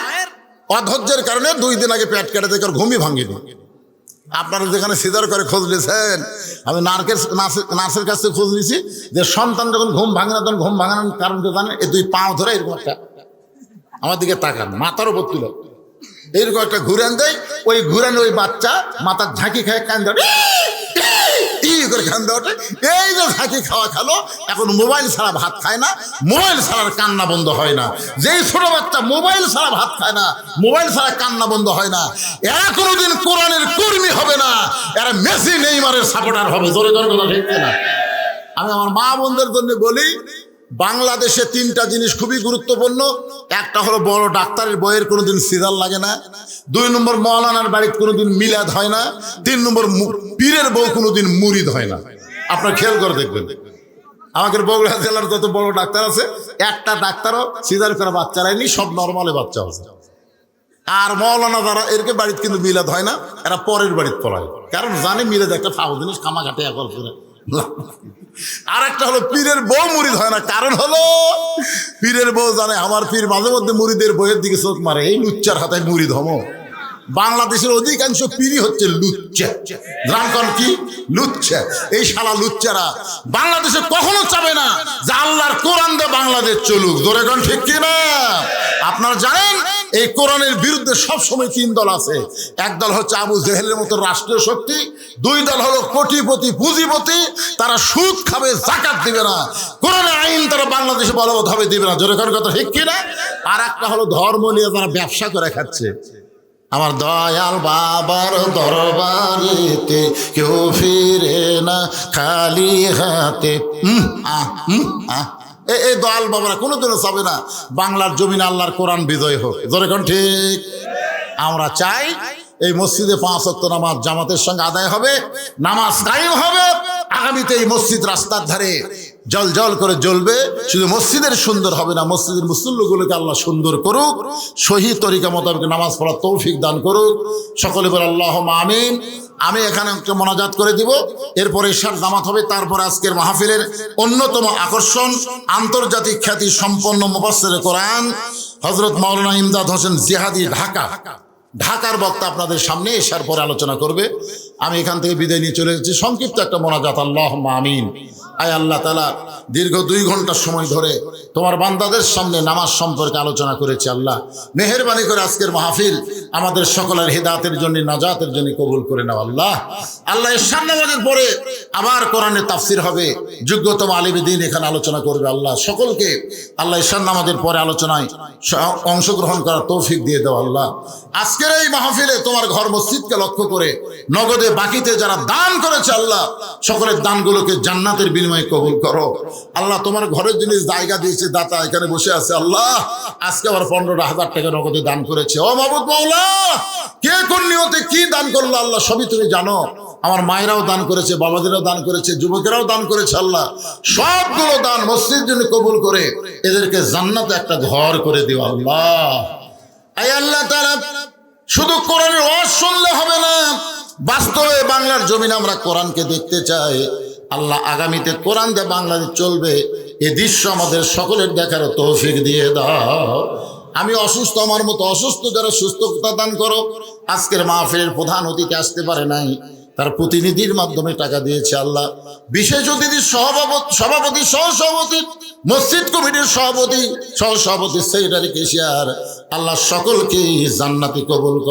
অধৈর্যের কারণে 2 দিন আগে পেট কেটে থেকে ওর ঘুমই ভাঙেনি। আপনারা যেখানে সিজার করে খোঁজ নিয়েছেন, আমি নার্সের কাছ থেকে খোঁজ নিয়েছি যে সন্তান যখন ঘুম ভাঙে না, তখন ঘুম ভাঙানোর কারণ কি জানেন? এই 2 পা ধরে এরকম একটা আমার দিকে তাকান, মাথার উপর তুল, এইরকম একটা ঘুরান দেয়। ওই ঘুরান ওই বাচ্চা মাথার ঝাঁকি খায় কান্দে ই করে কান্দে ওঠে। এই যে ঝাঁকি খাওয়া খেলো, এখন মোবাইল ছাড়া ভাত খায় না, মোবাইল ছাড়া কান্না বন্ধ হয় না। যেই ছোট বাচ্চা মোবাইল ছাড়া ভাত খায় না, মোবাইল ছাড়া কান্না বন্ধ হয় না, এরা কোনোদিন কোরআনের কর্মী হবে না, এরা মেসি নেইমারের সাপোর্টার হবে। জোরে জোরে কথা ঠিক না? আমি আমার মা বোনদের জন্য বলি, বাংলাদেশে তিনটা জিনিস খুবই গুরুত্বপূর্ণ। একটা হলো বড় ডাক্তারের বইয়ের কোনোদিন সিজার লাগে না, 2 নম্বর মৌলানার বাড়িতে কোনোদিন মিলাদ হয় না, 3 নম্বর পীরের বউ কোনোদিন মুরিদ হয় না। আপনার খেয়াল করে দেখবেন, আমাদের বগুড়া জেলার যত বড় ডাক্তার আছে, একটা ডাক্তারও সিজার করে বাচ্চা রায়নি, সব নর্মালে বাচ্চা আছে। আর মৌলানা যারা এরকে বাড়িতে কিন্তু মিলাদ হয় না, এরা পরের বাড়িতে পড়ায়, কারণ জানে মিলাদ একটা ফাও জিনিস, কামাঘাটে একর করে। আর একটা হলো পীরের বউ মুরিদ হয় না, কারণ হলো পীরের বউ জানে আমার পীর মাঝে মধ্যে মুরিদের বইয়ের দিকে চোখ মারে, এই লুচ্চার হাতে মুরিদ হমো। বাংলাদেশের অধিকাংশ পীরই হচ্ছে লুচ্চা। রামকন কি লুচ্চা? এই শালা লুচ্চারা বাংলাদেশে কখনো চাবে না যে আল্লাহর কোরআন দিয়ে বাংলাদেশ চলুক। জোরে কোন ঠিক কিনা? আপনারা জানেন এই কোরআনের বিরুদ্ধে সবসময় 3 দল আছে। এক দল হচ্ছে আবু জেহেলের মতো রাষ্ট্রীয় শক্তি, 2 দল হলো কোটিপতি পুঁজিপতি, তারা সুদ খাবে, যাকাত দিবে না, কোরআনের আইন তারা বাংলাদেশে বলবৎভাবে দিবে না। জোরে কোন কথা ঠিক কিনা? আর একটা হলো ধর্ম নিয়ে তারা ব্যবসা করে খাচ্ছে। আমার দয়াল বাবার দরবারেতে কেউ ফিরে না খালি হাতে। এই দয়াল বাবারা কোনোদিনও চাবে না বাংলার জমিনে আল্লাহর কোরআন বিজয় হোক। যেরকম ঠিক আমরা চাই এই মসজিদে 5 ওয়াক্ত নামাজ জামাতের সঙ্গে আদায় হবে, নামাজ কায়েম হবে। আগামীতে এই মসজিদ রাস্তার ধারে জল জল করে জ্বলবে। শুধু মসজিদের সুন্দর হবে না, মসজিদের মুসল্লিগুলোকে আল্লাহ সুন্দর করুক, সহি তরিকা মোতাবেক নামাজ পড়ার তৌফিক দান করুক। সকলে বলে আল্লাহুম্মা আমিন। আমি এখানে একটা মোনাজাত করে দিব, এরপরে ইশার জামাত হবে। তারপর আজকের মাহফিলের অন্যতম আকর্ষণ আন্তর্জাতিক খ্যাতি সম্পন্ন মুফাসসিরে কোরআন হযরত মাওলানা ইমদাদ হোসেন জিহাদি ঢাকার বক্তা আপনাদের সামনে ইশার পরে আলোচনা করবে। আমি এখান থেকে বিদায় নিয়ে চলে এসেছি। সংক্ষিপ্ত একটা মোনাজাত। আল্লাহুম্মা আমিন। আয় আল্লাহ তাআলা, দীর্ঘ 2 ঘন্টা সময় ধরে তোমার বান্দাদের সামনে নামাজ সম্পর্কে আলোচনা করেছি। আল্লাহ মেহেরবানি করে আজকের মাহফিল আমাদের সকলের হিদায়াতের জন্য, নাজাতের জন্য কবুল করে নাও। আল্লাহ এশার নামাজের পরে আবার কোরআনের তাফসির হবে, যোগ্যতম আলিমে দ্বীন এখানে আলোচনা করবে। আল্লাহ সকলকে এশার নামাজের পরে আলোচনায় অংশগ্রহণ করার তৌফিক দিয়ে দাও। আল্লাহ আজকের এই মাহফিলে তোমার ঘর মসজিদকে লক্ষ্য করে নগদে বাকিতে যারা দান করেছে, আল্লাহ সকলের দানগুলোকে জান্নাতের বিনিময়ে কবুল করো। আল্লাহ তোমার ঘরের জিনিস জায়গা দিয়েছে, দাতা এখানে বসে আছে। আল্লাহ আজকে আবার 15,000 টাকা নগদে দান করেছে। ও মাবুদ মাওলা, কে কোন নিয়তে কি দান করলো আল্লাহ সবই তুমি জানো। আমার মায়েরাও দান করেছে, বাবাদেরও দান করেছে, যুবকেরাও দান করেছে। আল্লাহ সবগুলো দান মসজিদ জন্য কবুল করে এদেরকে জান্নাতে একটা ঘর করে দিও। আল্লাহ আয় আল্লাহ তাআলা, শুধু কোরআনের ওয়াজ শুনলে হবে না, বাস্তবে বাংলার জমিনে আমরা কোরআনকে দেখতে চাই। আল্লাহ আগামীতে কোরআন দিয়ে বাংলাদেশ চলবে, এ দৃশ্য আমাদের সকলের দেখার তৌফিক দিয়ে দাও। আমি অসুস্থ, আমার মতো অসুস্থ যারা সুস্থতা দান করো। আজকের মাহফিলের প্রধান অতিথি আসতে পারে নাই, তার প্রতিনিধির মাধ্যমে টাকা দিয়েছে। আল্লাহ বিশেষ অতিথি সভাপতি সহসভাপতি, মসজিদ কমিটির সভাপতি সহসভাপতি, সেক্রেটারি, কেশিয়ার, আল্লাহ সকলকে জান্নাতি কবুল করো।